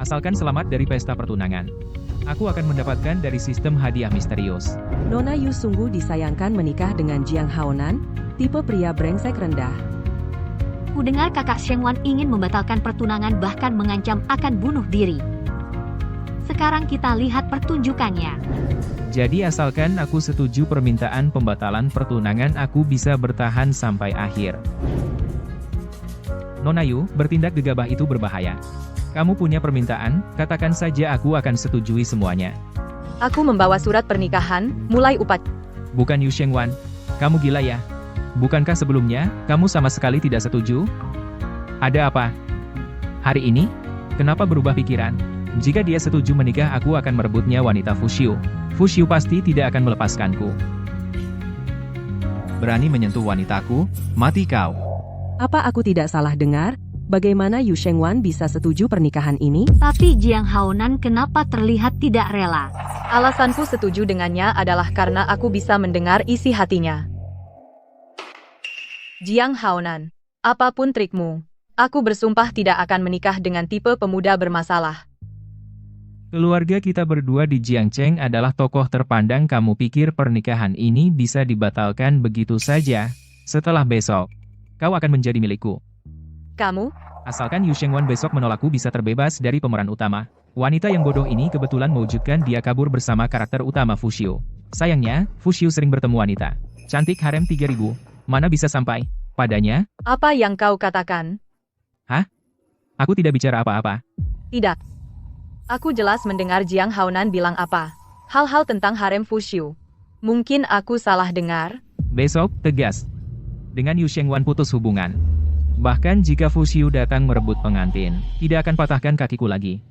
Asalkan selamat dari pesta pertunangan. Aku akan mendapatkan dari sistem hadiah misterius. Nona Yu sungguh disayangkan menikah dengan Jiang Haonan, tipe pria brengsek rendah. Ku dengar kakak Sheng Wan ingin membatalkan pertunangan bahkan mengancam akan bunuh diri. Sekarang kita lihat pertunjukannya. Jadi asalkan aku setuju permintaan pembatalan pertunangan, aku bisa bertahan sampai akhir. Nona Yu, bertindak gegabah itu berbahaya. Kamu punya permintaan, katakan saja, aku akan setujui semuanya. Aku membawa surat pernikahan, mulai Bukan Yu Sheng Wan, kamu gila ya? Bukankah sebelumnya, kamu sama sekali tidak setuju? Ada apa? Hari ini? Kenapa berubah pikiran? Jika dia setuju menikah, aku akan merebutnya wanita Fuxiu. Fuxiu pasti tidak akan melepaskanku. Berani menyentuh wanitaku? Mati kau. Apa aku tidak salah dengar? Bagaimana Yu Sheng Wan bisa setuju pernikahan ini? Tapi Jiang Haonan kenapa terlihat tidak rela? Alasanku setuju dengannya adalah karena aku bisa mendengar isi hatinya. Jiang Haonan, apapun trikmu, aku bersumpah tidak akan menikah dengan tipe pemuda bermasalah. Keluarga kita berdua di Jiangcheng adalah tokoh terpandang. Kamu pikir pernikahan ini bisa dibatalkan begitu saja? Setelah besok, kau akan menjadi milikku. Kamu? Asalkan Yu Sheng Wan besok menolakku, bisa terbebas dari pemeran utama. Wanita yang bodoh ini kebetulan mewujudkan dia kabur bersama karakter utama Fuxiu. Sayangnya, Fuxiu sering bertemu wanita cantik harem 3000. Mana bisa sampai padanya? Apa yang kau katakan? Hah? Aku tidak bicara apa-apa. Tidak. Aku jelas mendengar Jiang Haonan bilang apa. Hal-hal tentang harem Fuxiu. Mungkin aku salah dengar. Besok, tegas. Dengan Yu Sheng Wan putus hubungan. Bahkan jika Fuxiu datang merebut pengantin, tidak akan patahkan kakiku lagi.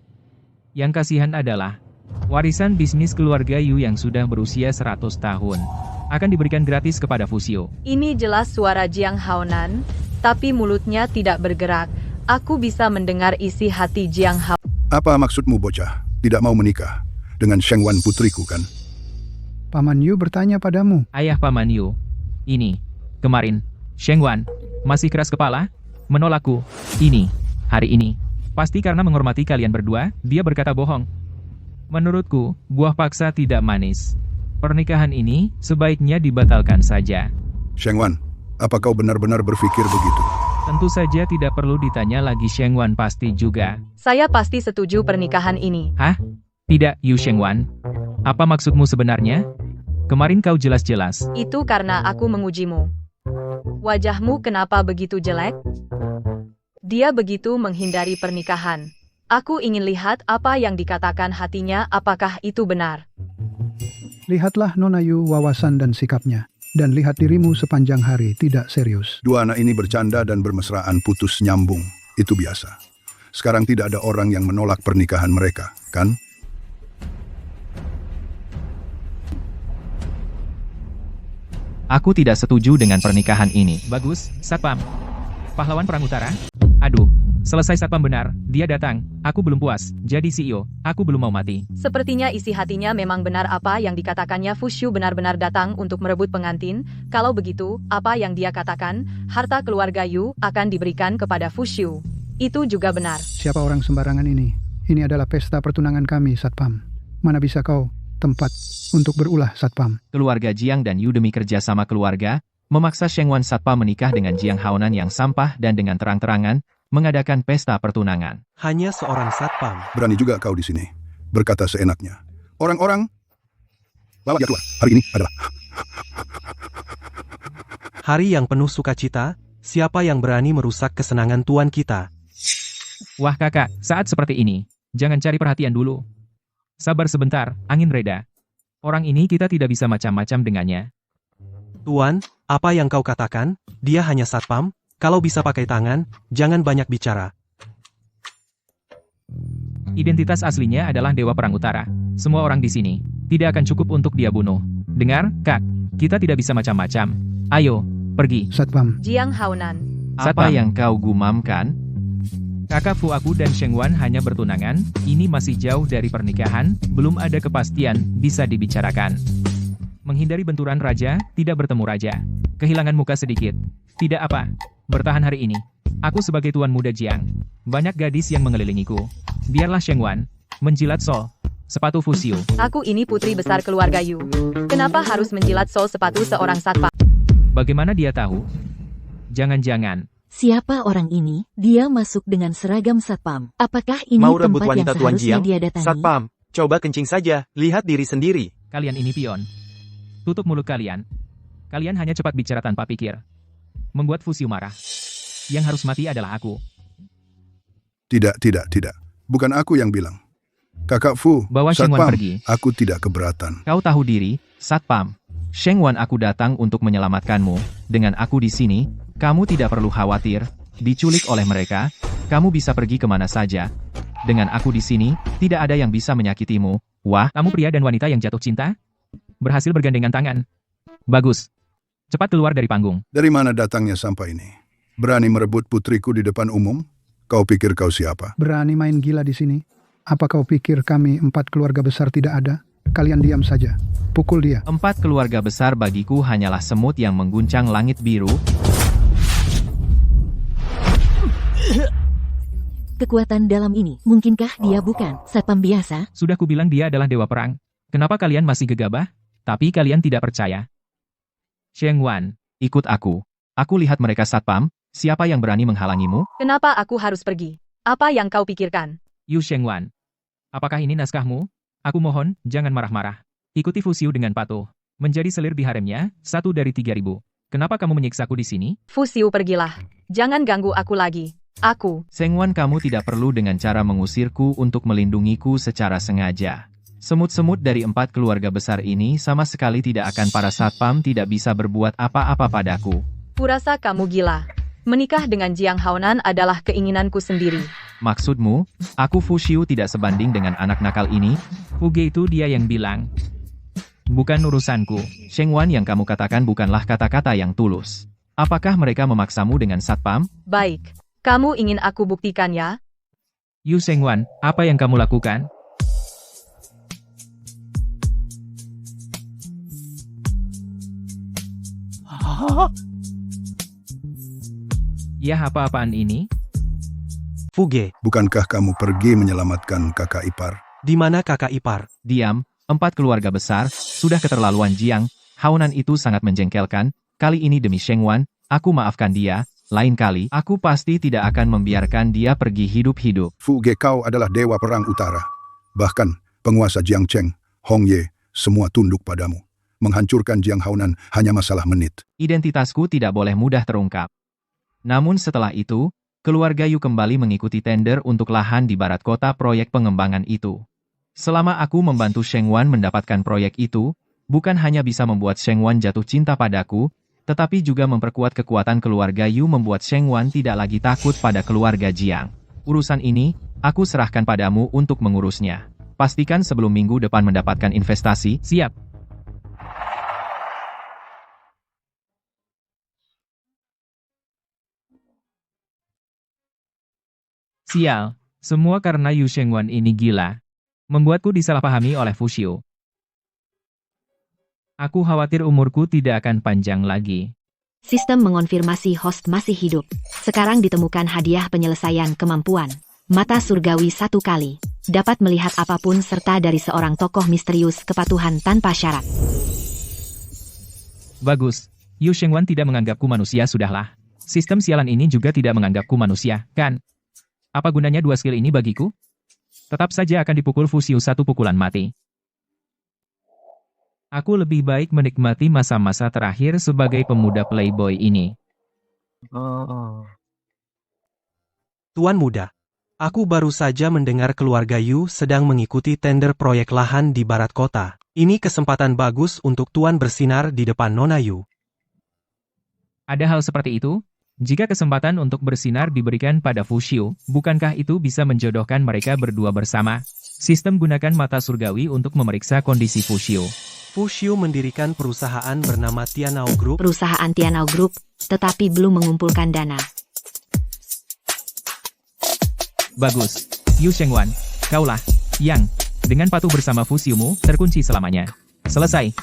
Yang kasihan adalah, warisan bisnis keluarga Yu yang sudah berusia 100 tahun, akan diberikan gratis kepada Fuxiu. Ini jelas suara Jiang Haonan, tapi mulutnya tidak bergerak. Aku bisa mendengar isi hati Jiang Haonan. Apa maksudmu bocah? Tidak mau menikah dengan Sheng Wan putriku kan? Paman Yu bertanya padamu. Ayah Paman Yu, ini, kemarin, Sheng Wan, masih keras kepala, menolakku, hari ini. Pasti karena menghormati kalian berdua, dia berkata bohong. Menurutku, buah paksa tidak manis. Pernikahan ini, sebaiknya dibatalkan saja. Sheng Wan, apa kau benar-benar berpikir begitu? Tentu saja tidak perlu ditanya lagi, Sheng Wan pasti juga. Saya pasti setuju pernikahan ini. Hah? Tidak, Yu Sheng Wan. Apa maksudmu sebenarnya? Kemarin kau jelas-jelas. Itu karena aku mengujimu. Wajahmu kenapa begitu jelek? Dia begitu menghindari pernikahan. Aku ingin lihat apa yang dikatakan hatinya, apakah itu benar. Lihatlah Nona Yu wawasan dan sikapnya. Dan lihat dirimu sepanjang hari tidak serius. Dua anak ini bercanda dan bermesraan putus nyambung. Itu biasa. Sekarang tidak ada orang yang menolak pernikahan mereka, kan? Aku tidak setuju dengan pernikahan ini. Bagus, Satpam. Pahlawan Perang Utara. Aduh, selesai Satpam benar. Dia datang. Aku belum puas. Jadi CEO, aku belum mau mati. Sepertinya isi hatinya memang benar. Apa yang dikatakannya Fuxiu benar-benar datang untuk merebut pengantin. Kalau begitu, apa yang dia katakan, harta keluarga Yu akan diberikan kepada Fuxiu. Itu juga benar. Siapa orang sembarangan ini? Ini adalah pesta pertunangan kami, Satpam. Mana bisa kau tempat untuk berulah, Satpam? Keluarga Jiang dan Yu demi kerja sama keluarga, memaksa Sheng Wan Satpam menikah dengan Jiang Haonan yang sampah dan dengan terang-terangan mengadakan pesta pertunangan. Hanya seorang satpam. Berani juga kau di sini. Berkata seenaknya. Orang-orang, bawa dia keluar. Hari ini adalah Hari yang penuh sukacita. Siapa yang berani merusak kesenangan tuan kita? Wah kakak, saat seperti ini, jangan cari perhatian dulu. Sabar sebentar, angin reda. Orang ini kita tidak bisa macam-macam dengannya. Tuan, apa yang kau katakan? Dia hanya satpam? Kalau bisa pakai tangan, jangan banyak bicara. Identitas aslinya adalah Dewa Perang Utara. Semua orang di sini tidak akan cukup untuk dia bunuh. Dengar, Kak, kita tidak bisa macam-macam. Ayo, pergi. Satpam. Jiang Haonan. Apa yang kau gumamkan? Kakak Fu, aku dan Sheng Wan hanya bertunangan, ini masih jauh dari pernikahan, belum ada kepastian, bisa dibicarakan. Menghindari benturan raja, tidak bertemu raja. Kehilangan muka sedikit. Tidak apa. Bertahan hari ini. Aku sebagai tuan muda Jiang. Banyak gadis yang mengelilingiku. Biarlah Shengwan menjilat sol sepatu Fusio. Aku ini putri besar keluarga Yu. Kenapa harus menjilat sol sepatu seorang satpam? Bagaimana dia tahu? Jangan-jangan Siapa orang ini? Dia masuk dengan seragam satpam. Apakah ini Mau rebut tempat yang wanita Tuan seharusnya Jiang? dia datangi? Satpam, coba kencing saja, lihat diri sendiri. kalian ini pion. Tutup mulut kalian. Kalian hanya cepat bicara tanpa pikir. Membuat Fusio marah. Yang harus mati adalah aku. Tidak. Bukan aku yang bilang. Kakak Fu, Bawa Shengwan Satpam, pergi. aku tidak keberatan. Kau tahu diri, Satpam. Shengwan, aku datang untuk menyelamatkanmu. Dengan aku di sini, kamu tidak perlu khawatir. Diculik oleh mereka, kamu bisa pergi kemana saja. Dengan aku di sini, tidak ada yang bisa menyakitimu. Wah, kamu pria dan wanita yang jatuh cinta? Berhasil bergandengan tangan. Bagus. Cepat keluar dari panggung. Dari mana datangnya sampah ini? Berani merebut putriku di depan umum? Kau pikir kau siapa? Berani main gila di sini? Apa kau pikir kami 4 keluarga besar tidak ada? Kalian diam saja. Pukul dia. 4 keluarga besar bagiku hanyalah semut yang mengguncang langit biru. Kekuatan dalam ini, mungkinkah dia bukan satpam biasa? Sudah kubilang dia adalah dewa perang. Kenapa kalian masih gegabah? Tapi kalian tidak percaya. Shengwan, ikut aku. Aku lihat mereka satpam. Siapa yang berani menghalangimu? Kenapa aku harus pergi? Apa yang kau pikirkan? Yu Shengwan. Apakah ini naskahmu? Aku mohon, jangan marah-marah. Ikuti Fusio dengan patuh. Menjadi selir di haremnya, 1 dari 3.000. Kenapa kamu menyiksaku di sini? Fusio, pergilah. Jangan ganggu aku lagi. Aku. Shengwan, kamu tidak perlu dengan cara mengusirku untuk melindungiku secara sengaja. Semut-semut dari 4 keluarga besar ini sama sekali tidak akan para satpam tidak bisa berbuat apa-apa padaku. Kurasa kamu gila. Menikah dengan Jiang Haonan adalah keinginanku sendiri. Maksudmu, aku Fusio tidak sebanding dengan anak nakal ini? Fuge itu dia yang bilang. Bukan urusanku. Shengwan, yang kamu katakan bukanlah kata-kata yang tulus. Apakah mereka memaksamu dengan satpam? Baik. Kamu ingin aku buktikan ya? Yu Shengwan, apa yang kamu lakukan? Ya, apa-apaan ini? Fuge, Bukankah kamu pergi menyelamatkan kakak ipar? di mana kakak ipar? Diam, 4 keluarga besar, sudah keterlaluan Jiang. Haonan itu sangat menjengkelkan. Kali ini demi Shengwan, aku maafkan dia. Lain kali, aku pasti tidak akan membiarkan dia pergi hidup-hidup. Fu Ge, kau adalah dewa perang utara. Bahkan, penguasa Jiang Cheng, Hong Ye, semua tunduk padamu. Menghancurkan Jiang Haonan hanya masalah menit. Identitasku tidak boleh mudah terungkap. Namun setelah itu, keluarga Yu kembali mengikuti tender untuk lahan di barat kota proyek pengembangan itu. Selama aku membantu Shengwan mendapatkan proyek itu, bukan hanya bisa membuat Shengwan jatuh cinta padaku, tetapi juga memperkuat kekuatan keluarga Yu membuat Shengwan tidak lagi takut pada keluarga Jiang. Urusan ini, aku serahkan padamu untuk mengurusnya. Pastikan sebelum minggu depan mendapatkan investasi. Siap. Sial, semua karena Yu Shengwan ini gila. Membuatku disalahpahami oleh Fusio. Aku khawatir umurku tidak akan panjang lagi. Sistem mengonfirmasi host masih hidup. Sekarang ditemukan hadiah penyelesaian kemampuan. Mata surgawi 1 kali. Dapat melihat apapun serta dari seorang tokoh misterius kepatuhan tanpa syarat. Bagus. Yu Shengwan tidak menganggapku manusia, sudahlah. Sistem sialan ini juga tidak menganggapku manusia, kan? Apa gunanya 2 skill ini bagiku? Tetap saja akan dipukul Fusio 1 pukulan mati. Aku lebih baik menikmati masa-masa terakhir sebagai pemuda playboy ini. Tuan muda, aku baru saja mendengar keluarga Yu sedang mengikuti tender proyek lahan di barat kota. Ini kesempatan bagus untuk Tuan bersinar di depan Nona Yu. Ada hal seperti itu? Jika kesempatan untuk bersinar diberikan pada Fusio, bukankah itu bisa menjodohkan mereka berdua bersama? Sistem gunakan mata surgawi untuk memeriksa kondisi Fusio. Fusio mendirikan perusahaan bernama Tianao Group. Perusahaan Tianao Group, tetapi belum mengumpulkan dana. Bagus. Yu Shengwan, kaulah yang dengan patuh bersama Fusiomu terkunci selamanya. Selesai.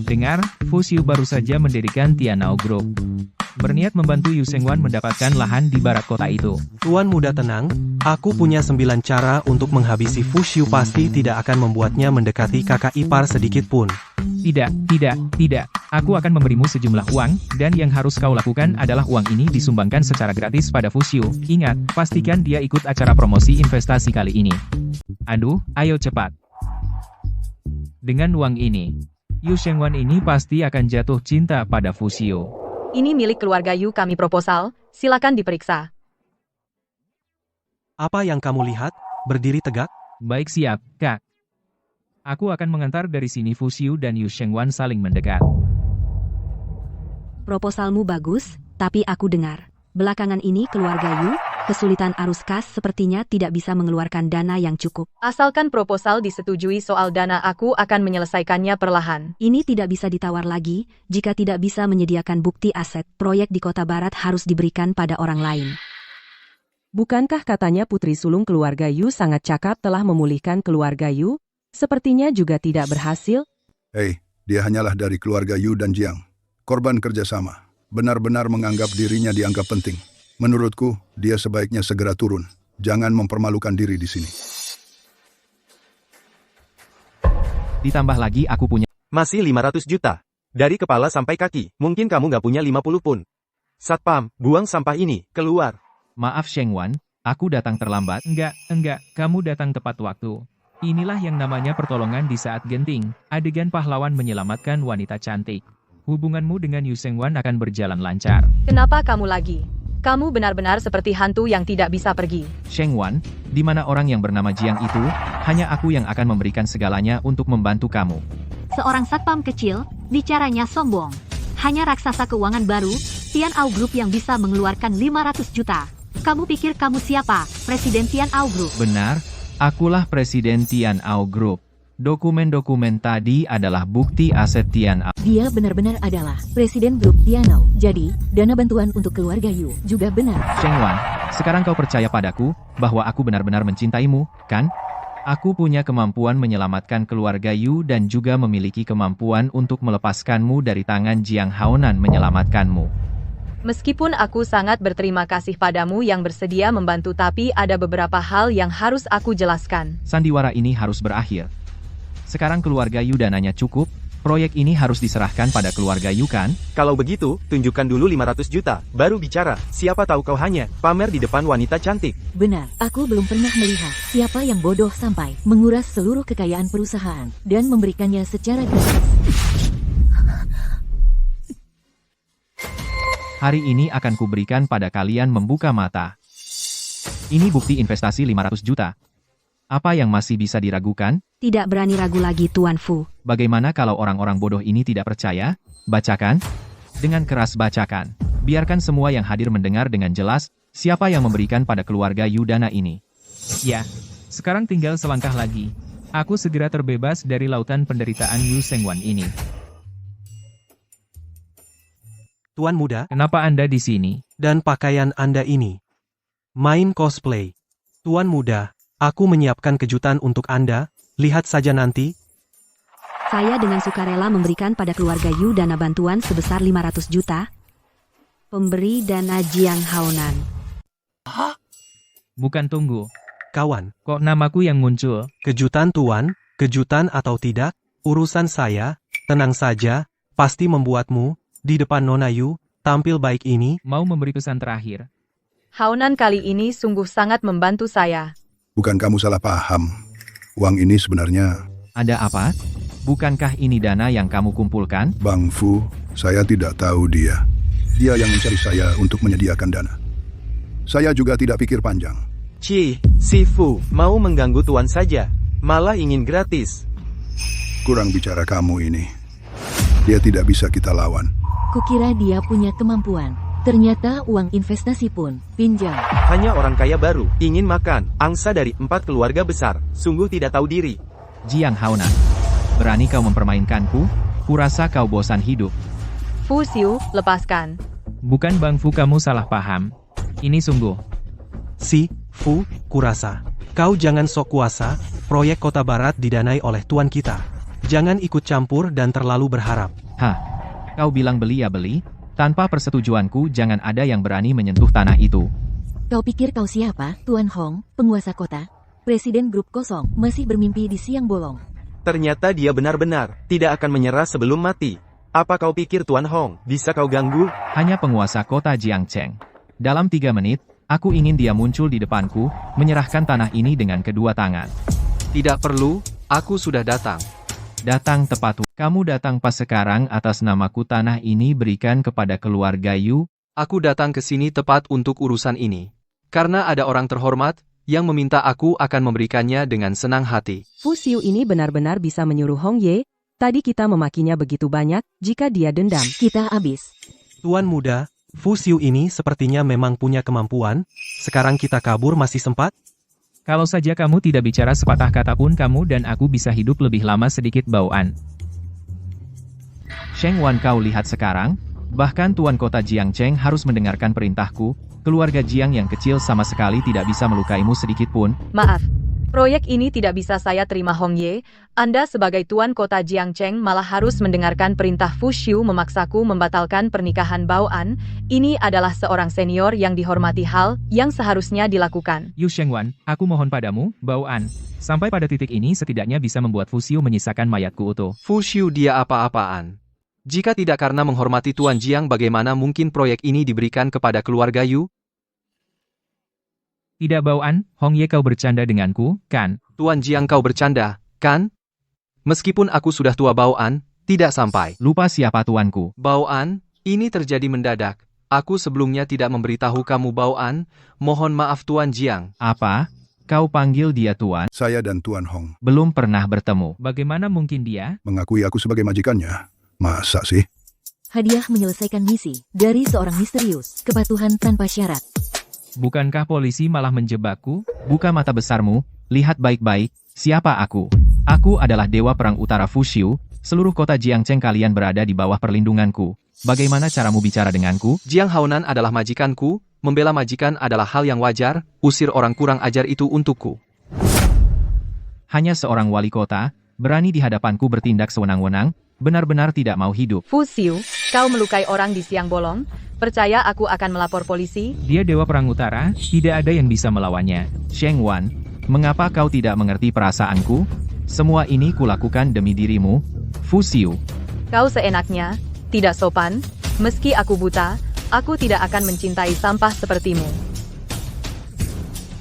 Dengan Dengar, Fu Xiu baru saja mendirikan Tianao Group. Berniat membantu Yu Shengwan mendapatkan lahan di barat kota itu. Tuan muda tenang, aku punya 9 cara untuk menghabisi Fu Xiu pasti tidak akan membuatnya mendekati kakak ipar sedikit pun. Tidak. Aku akan memberimu sejumlah uang, dan yang harus kau lakukan adalah uang ini disumbangkan secara gratis pada Fu Xiu. Ingat, pastikan dia ikut acara promosi investasi kali ini. Aduh, ayo cepat. Dengan uang ini, Yu Shengwan ini pasti akan jatuh cinta pada Fu Xiu. Ini milik keluarga Yu, kami proposal, silakan diperiksa. Apa yang kamu lihat? Berdiri tegak? Baik, siap, Kak. Aku akan mengantar dari sini. Fu Xiu dan Yu Shengwan saling mendekat. Proposalmu bagus, tapi aku dengar. Belakangan ini keluarga Yu, kesulitan arus kas sepertinya tidak bisa mengeluarkan dana yang cukup. Asalkan proposal disetujui soal dana, aku akan menyelesaikannya perlahan. Ini tidak bisa ditawar lagi, jika tidak bisa menyediakan bukti aset, proyek di Kota Barat harus diberikan pada orang lain. Bukankah katanya putri sulung keluarga Yu sangat cakap telah memulihkan keluarga Yu? Sepertinya juga tidak berhasil. Hei, dia hanyalah dari keluarga Yu dan Jiang. Korban kerjasama. Benar-benar menganggap dirinya dianggap penting. Menurutku, dia sebaiknya segera turun. Jangan mempermalukan diri di sini. Ditambah lagi aku punya. Masih 500 juta. Dari kepala sampai kaki, mungkin kamu nggak punya 50 pun. Satpam, buang sampah ini, keluar. Maaf Shengwan, aku datang terlambat. Enggak, kamu datang tepat waktu. Inilah yang namanya pertolongan di saat genting, adegan pahlawan menyelamatkan wanita cantik. Hubunganmu dengan Yu Shengwan akan berjalan lancar. Kenapa kamu lagi? Kamu benar-benar seperti hantu yang tidak bisa pergi. Shengwan, di mana orang yang bernama Jiang itu? Hanya aku yang akan memberikan segalanya untuk membantu kamu. Seorang satpam kecil, bicaranya sombong. Hanya raksasa keuangan baru, Tianao Group yang bisa mengeluarkan 500 juta. Kamu pikir kamu siapa? Presiden Tianao Group. Benar, akulah Presiden Tianao Group. Dokumen-dokumen tadi adalah bukti aset Tianao. Dia benar-benar adalah Presiden Grup Tianao. Jadi, dana bantuan untuk keluarga Yu juga benar. Shengwan, sekarang kau percaya padaku, bahwa aku benar-benar mencintaimu, kan? Aku punya kemampuan menyelamatkan keluarga Yu dan juga memiliki kemampuan untuk melepaskanmu dari tangan Jiang Haonan menyelamatkanmu. Meskipun aku sangat berterima kasih padamu yang bersedia membantu, tapi ada beberapa hal yang harus aku jelaskan. Sandiwara ini harus berakhir. Sekarang keluarga Yu dananya cukup, proyek ini harus diserahkan pada keluarga Yu kan? Kalau begitu, tunjukkan dulu 500 juta, baru bicara. Siapa tahu kau hanya pamer di depan wanita cantik. Benar, aku belum pernah melihat siapa yang bodoh sampai menguras seluruh kekayaan perusahaan dan memberikannya secara gratis. Hari ini akan kuberikan pada kalian membuka mata. Ini bukti investasi 500 juta. Apa yang masih bisa diragukan? Tidak berani ragu lagi Tuan Fu. Bagaimana kalau orang-orang bodoh ini tidak percaya? Bacakan. Dengan keras bacakan. Biarkan semua yang hadir mendengar dengan jelas, siapa yang memberikan pada keluarga Yu dana ini. Ya, sekarang tinggal selangkah lagi. Aku segera terbebas dari lautan penderitaan Yu Shengwan ini. Tuan muda, Kenapa Anda di sini? dan pakaian Anda ini. Main cosplay. Tuan muda, aku menyiapkan kejutan untuk Anda, lihat saja nanti. Saya dengan sukarela memberikan pada keluarga Yu dana bantuan sebesar 500 juta. Pemberi dana Jiang Haonan. Bukan, tunggu. Kawan, Kok namaku yang muncul? kejutan tuan, kejutan atau tidak, urusan saya, tenang saja, pasti membuatmu, di depan Nona Yu, tampil baik ini. Mau memberi pesan terakhir. Haonan kali ini sungguh sangat membantu saya. Bukan kamu salah paham. Uang ini sebenarnya, Ada apa? Bukankah ini dana yang kamu kumpulkan? Bang Fu, saya tidak tahu dia. Dia yang mencari saya untuk menyediakan dana. Saya juga tidak pikir panjang. Si Fu, mau mengganggu tuan saja, malah ingin gratis. Kurang bicara kamu ini. Dia tidak bisa kita lawan. Kukira dia punya kemampuan. Ternyata uang investasi pun pinjam. Hanya orang kaya baru, ingin makan, angsa dari 4 keluarga besar, sungguh tidak tahu diri. Jiang Haonan. Berani kau mempermainkanku? Kurasa kau bosan hidup. Fu Xiu, lepaskan. Bukan Bang Fu, kamu salah paham. Ini sungguh. Si, Fu, kurasa. Kau jangan sok kuasa, proyek Kota Barat didanai oleh tuan kita. Jangan ikut campur dan terlalu berharap. Hah, kau bilang beli ya beli? Tanpa persetujuanku jangan ada yang berani menyentuh tanah itu. Kau pikir kau siapa, Tuan Hong, penguasa kota? Presiden grup kosong, masih bermimpi di siang bolong. Ternyata dia benar-benar tidak akan menyerah sebelum mati. Apa kau pikir Tuan Hong bisa kau ganggu? Hanya penguasa kota Jiangcheng. Dalam 3 menit, aku ingin dia muncul di depanku, menyerahkan tanah ini dengan kedua tangan. Tidak perlu, aku sudah datang. Datang tepat. Kamu datang pas sekarang atas namaku tanah ini berikan kepada keluarga Yu. Aku datang ke sini tepat untuk urusan ini. Karena ada orang terhormat yang meminta aku akan memberikannya dengan senang hati. Fu Xiu ini benar-benar bisa menyuruh Hong Ye. Tadi kita memakinya begitu banyak, jika dia dendam. Kita habis. Tuan muda, Fu Xiu ini sepertinya memang punya kemampuan. Sekarang kita kabur masih sempat? Kalau saja kamu tidak bicara sepatah kata pun kamu dan aku bisa hidup lebih lama sedikit bauan. Sheng Wan kau lihat sekarang, bahkan Tuan Kota Jiangcheng harus mendengarkan perintahku, keluarga Jiang yang kecil sama sekali tidak bisa melukaimu sedikit pun. Maaf, proyek ini tidak bisa saya terima Hong Ye. Anda sebagai Tuan Kota Jiangcheng malah harus mendengarkan perintah Fu Xiu memaksaku membatalkan pernikahan Bao An. Ini adalah seorang senior yang dihormati hal yang seharusnya dilakukan. Yu Shengwan, aku mohon padamu, Bao An. Sampai pada titik ini setidaknya bisa membuat Fu Xiu menyisakan mayatku utuh. Fu Xiu dia apa-apaan. Jika tidak karena menghormati Tuan Jiang bagaimana mungkin proyek ini diberikan kepada keluarga Yu? Tidak Bao An, Hong Ye kau bercanda denganku, kan? Tuan Jiang kau bercanda, kan? Meskipun aku sudah tua Bao An, tidak sampai. Lupa siapa tuanku. Bao An, ini terjadi mendadak. Aku sebelumnya tidak memberitahu kamu Bao An, mohon maaf Tuan Jiang. Apa? Kau panggil dia tuan? Saya dan Tuan Hong Belum pernah bertemu. Bagaimana mungkin dia? mengakui aku sebagai majikannya. Masa sih? Hadiah menyelesaikan misi dari seorang misterius, kepatuhan tanpa syarat. Bukankah polisi malah menjebakku? Buka mata besarmu, lihat baik-baik, siapa aku? Aku adalah Dewa Perang Utara Fu Xiu, seluruh kota Jiangcheng kalian berada di bawah perlindunganku. Bagaimana caramu bicara denganku? Jiang Haonan adalah majikanku, membela majikan adalah hal yang wajar, usir orang kurang ajar itu untukku. Hanya seorang wali kota, berani di hadapanku bertindak sewenang-wenang, benar-benar tidak mau hidup. Fu Xiu, kau melukai orang di siang bolong? Percaya aku akan melapor polisi? Dia Dewa Perang Utara, tidak ada yang bisa melawannya. Sheng Wan, mengapa kau tidak mengerti perasaanku? Semua ini kulakukan demi dirimu, Fu Xiu. Kau seenaknya, tidak sopan. Meski aku buta, aku tidak akan mencintai sampah sepertimu.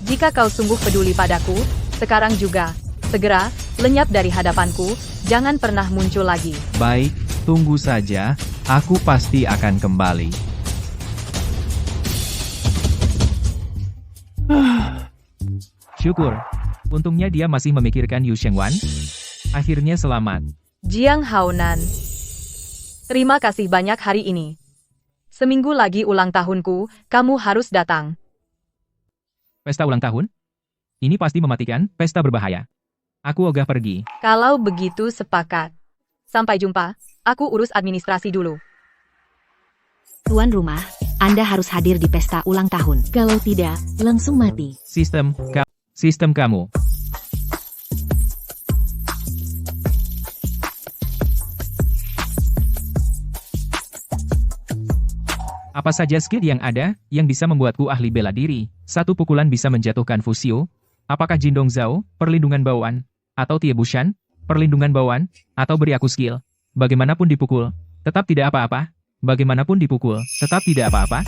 Jika kau sungguh peduli padaku, sekarang juga, segera, lenyap dari hadapanku, jangan pernah muncul lagi. Baik, tunggu saja, aku pasti akan kembali. Syukur. Untungnya dia masih memikirkan Yu Shengwan. Akhirnya selamat. Jiang Haonan. Terima kasih banyak hari ini. Seminggu lagi ulang tahunku, kamu harus datang. Pesta ulang tahun? Ini pasti mematikan, pesta berbahaya. Aku ogah pergi. Kalau begitu sepakat. Sampai jumpa, aku urus administrasi dulu. Tuan rumah, Anda harus hadir di pesta ulang tahun. Kalau tidak, langsung mati. Sistem kamu. Apa saja skill yang ada, yang bisa membuatku ahli bela diri? Satu pukulan bisa menjatuhkan Fu Xiu? Apakah Jindong Zhao, perlindungan bawaan? Atau Tie Bushan, perlindungan bawaan? Atau beri aku skill? Bagaimanapun dipukul, tetap tidak apa-apa. Bagaimanapun dipukul, tetap tidak apa-apa.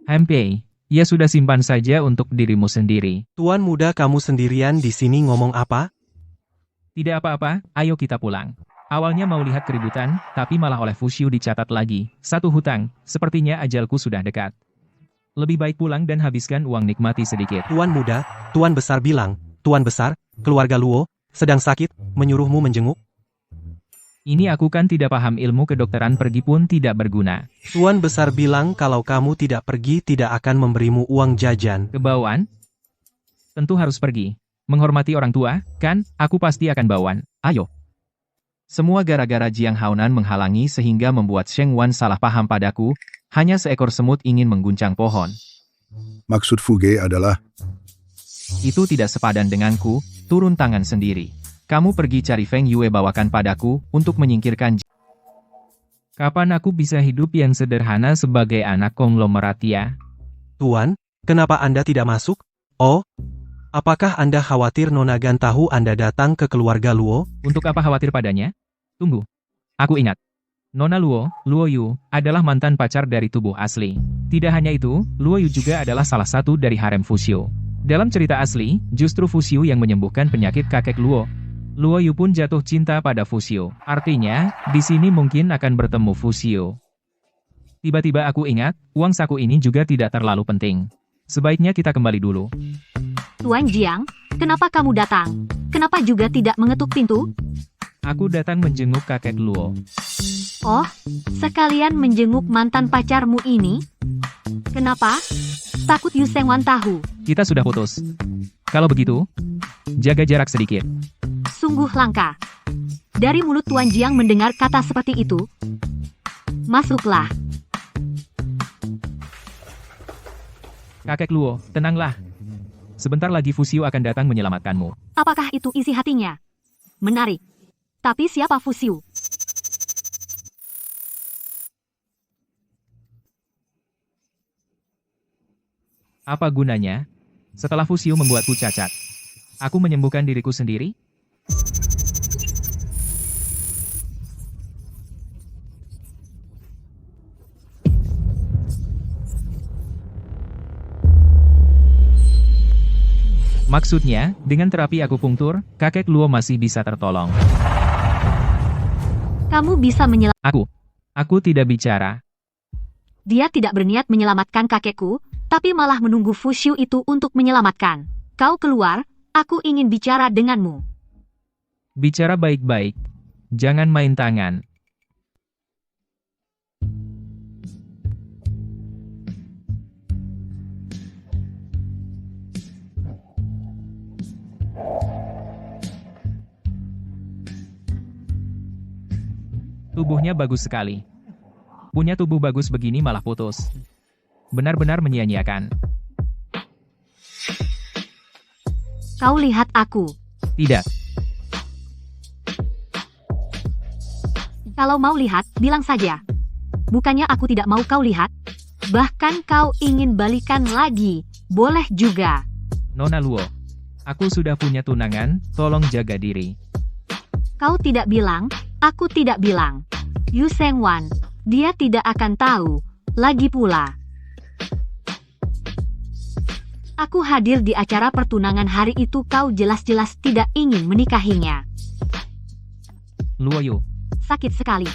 Hempei, ya sudah simpan saja untuk dirimu sendiri. Tuan muda kamu sendirian di sini ngomong apa? Tidak apa-apa, ayo kita pulang. Awalnya mau lihat keributan, tapi malah oleh Fu Xiu dicatat lagi. Satu hutang, sepertinya ajalku sudah dekat. Lebih baik pulang dan habiskan uang nikmati sedikit. Tuan muda, Tuan besar bilang, Tuan besar, keluarga Luo, sedang sakit, menyuruhmu menjenguk. Ini aku kan tidak paham ilmu kedokteran pergi pun tidak berguna. Tuan besar bilang kalau kamu tidak pergi tidak akan memberimu uang jajan. Kebauan? Tentu harus pergi. Menghormati orang tua, kan, aku pasti akan bauan. Ayo. Semua gara-gara Jiang Haonan menghalangi sehingga membuat Sheng Wan salah paham padaku, hanya seekor semut ingin mengguncang pohon. Maksud Fuge adalah Itu tidak sepadan denganku, turun tangan sendiri. kamu pergi cari Feng Yue bawakan padaku untuk menyingkirkan. Kapan aku bisa hidup yang sederhana sebagai anak konglomerat ya? Tuan, kenapa Anda tidak masuk? Oh, apakah Anda khawatir Nona Gan tahu Anda datang ke keluarga Luo? Untuk apa khawatir padanya? Tunggu. Aku ingat. Nona Luo, Luo Yu, adalah mantan pacar dari tubuh asli. Tidak hanya itu, Luo Yu juga adalah salah satu dari harem Fuxiu. Dalam cerita asli, justru Fuxiu yang menyembuhkan penyakit kakek Luo. Luo Yu pun jatuh cinta pada Fuxiu. Artinya, di sini mungkin akan bertemu Fuxiu. Tiba-tiba aku ingat, uang saku ini juga tidak terlalu penting. Sebaiknya kita kembali dulu. Tuan Jiang, kenapa kamu datang? Kenapa juga tidak mengetuk pintu? Aku datang menjenguk kakek Luo. Oh, sekalian menjenguk mantan pacarmu ini? Kenapa? Takut Yu Sengwan tahu. Kita sudah putus. Kalau begitu, jaga jarak sedikit. Sungguh langka. Dari mulut Tuan Jiang mendengar kata seperti itu. Masuklah. Kakek Luo, tenanglah. Sebentar lagi Fuxiu akan datang menyelamatkanmu. Apakah itu isi hatinya? Menarik. Tapi siapa Fuxiu? Apa gunanya? Setelah Fuxiu membuatku cacat, aku menyembuhkan diriku sendiri? Maksudnya, dengan terapi akupunktur, kakek Luo masih bisa tertolong. Kamu bisa menyelamatkan. Aku tidak bicara. Dia tidak berniat menyelamatkan kakekku, tapi malah menunggu Fuxiu itu untuk menyelamatkan. Kau keluar, aku ingin bicara denganmu. Bicara baik-baik. Jangan main tangan. Tubuhnya bagus sekali. Punya tubuh bagus begini malah putus. Benar-benar menyia-nyiakan. Kau lihat aku. Tidak. Kalau mau lihat, bilang saja. Bukannya aku tidak mau kau lihat. Bahkan kau ingin balikan lagi. Boleh juga. Nona Luo, aku sudah punya tunangan, tolong jaga diri. Kau tidak bilang, aku tidak bilang. Yu Sengwan, dia tidak akan tahu. Lagi pula. Aku hadir di acara pertunangan hari itu, kau jelas-jelas tidak ingin menikahinya. Luo Yu, Sakit sekali.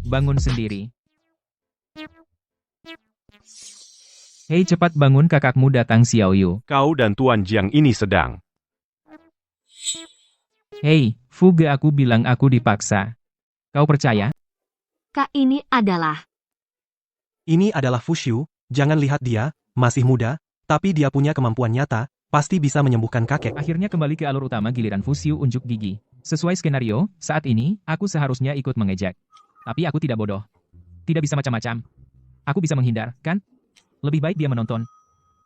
bangun sendiri. Hei, cepat bangun, kakakmu datang, Xiao Yu. Kau dan Tuan Jiang ini sedang. Hei, Fuge, aku bilang aku dipaksa. Kau percaya? Kak, ini adalah. Ini adalah Fuxiu, jangan lihat dia, masih muda, tapi dia punya kemampuan nyata, pasti bisa menyembuhkan kakek. Akhirnya kembali ke alur utama, giliran Fuxiu unjuk gigi. Sesuai skenario, saat ini, aku seharusnya ikut mengejek. Tapi aku tidak bodoh. Tidak bisa macam-macam. Aku bisa menghindar, kan? Lebih baik dia menonton.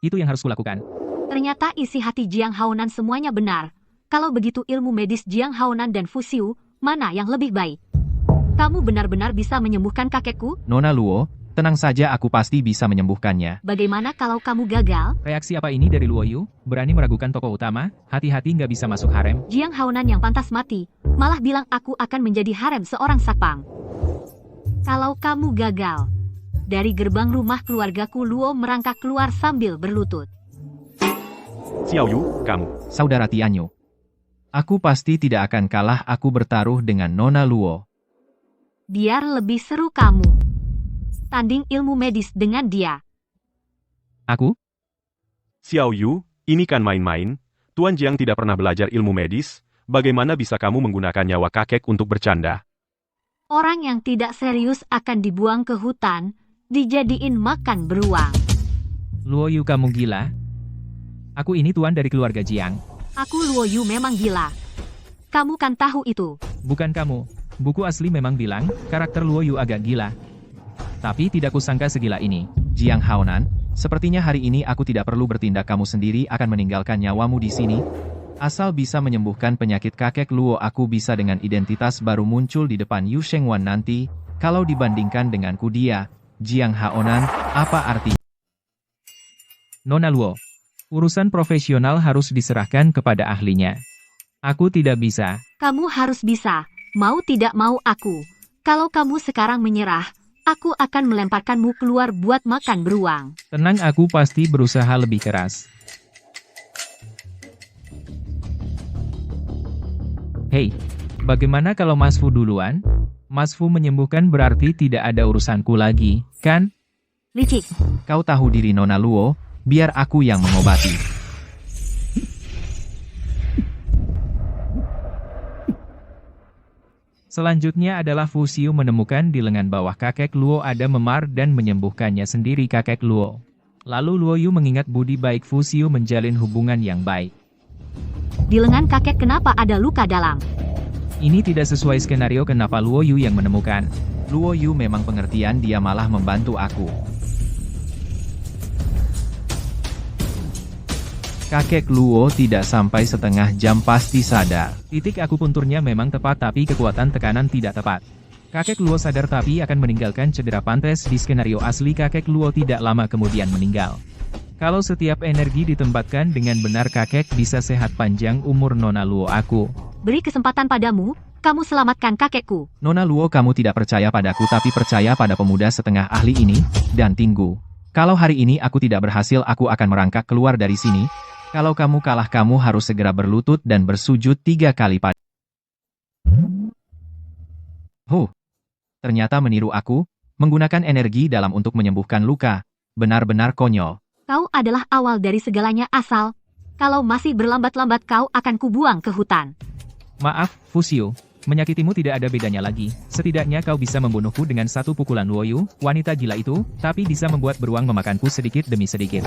Itu yang harus kulakukan. Ternyata isi hati Jiang Haonan semuanya benar. Kalau begitu ilmu medis Jiang Haonan dan Fuxiu, mana yang lebih baik? Kamu benar-benar bisa menyembuhkan kakekku? Nona Luo, tenang saja, aku pasti bisa menyembuhkannya. Bagaimana kalau kamu gagal? Reaksi apa ini dari Luo Yu? Berani meragukan tokoh utama? Hati-hati, nggak bisa masuk harem. Jiang Haonan yang pantas mati, malah bilang aku akan menjadi harem seorang satpam. Kalau kamu gagal, dari gerbang rumah keluargaku Luo merangkak keluar sambil berlutut. Xiao Yu, kamu. Saudara Tianyu. Aku pasti tidak akan kalah, aku bertaruh dengan Nona Luo. Biar lebih seru kamu. Tanding ilmu medis dengan dia. Aku? Xiao Yu, ini kan main-main. Tuan Jiang tidak pernah belajar ilmu medis. Bagaimana bisa kamu menggunakan nyawa kakek untuk bercanda? Orang yang tidak serius akan dibuang ke hutan, dijadiin makan beruang. Luo Yu, kamu gila? Aku ini tuan dari keluarga Jiang. Aku Luo Yu memang gila. Kamu kan tahu itu. Bukan kamu. Buku asli memang bilang, karakter Luo Yu agak gila. Tapi tidak kusangka segila ini. Jiang Haonan, sepertinya hari ini aku tidak perlu bertindak, kamu sendiri akan meninggalkan nyawamu di sini. Asal bisa menyembuhkan penyakit kakek Luo, aku bisa dengan identitas baru muncul di depan Yu Shengwan nanti. Kalau dibandingkan denganku dia, Jiang Haonan, apa arti? Nona Luo, urusan profesional harus diserahkan kepada ahlinya. Aku tidak bisa. Kamu harus bisa, mau tidak mau aku. Kalau kamu sekarang menyerah, aku akan melemparkanmu keluar buat makan beruang. Tenang, aku pasti berusaha lebih keras. Hei, bagaimana kalau Mas Fu duluan? Mas Fu menyembuhkan berarti tidak ada urusanku lagi, kan? Licik. Kau tahu diri Nona Luo, biar aku yang mengobati. Selanjutnya adalah Fu Xiu menemukan di lengan bawah kakek Luo ada memar dan menyembuhkannya sendiri kakek Luo. Lalu Luo Yu mengingat budi baik Fu Xiu menjalin hubungan yang baik. Di lengan kakek kenapa ada luka dalam? Ini tidak sesuai skenario kenapa Luo Yu yang menemukan. Luo Yu memang pengertian, dia malah membantu aku. Kakek Luo tidak sampai setengah jam pasti sadar. Titik akupunturnya memang tepat tapi kekuatan tekanan tidak tepat. Kakek Luo sadar tapi akan meninggalkan cedera pantes. Di skenario asli kakek Luo tidak lama kemudian meninggal. Kalau setiap energi ditempatkan dengan benar kakek bisa sehat panjang umur. Nona Luo, aku Beri kesempatan padamu, kamu selamatkan kakekku. Nona Luo, kamu tidak percaya padaku tapi percaya pada pemuda setengah ahli ini, dan tunggu. Kalau hari ini aku tidak berhasil, aku akan merangkak keluar dari sini. Kalau kamu kalah, kamu harus segera berlutut dan bersujud 3 kali pada. Ternyata meniru aku, menggunakan energi dalam untuk menyembuhkan luka. Benar-benar konyol. Kau adalah awal dari segalanya asal. Kalau masih berlambat-lambat kau akan kubuang ke hutan. Maaf, Fu Xiu. Menyakitimu tidak ada bedanya lagi. Setidaknya kau bisa membunuhku dengan 1 pukulan Luo Yu, wanita gila itu, tapi bisa membuat beruang memakanku sedikit demi sedikit.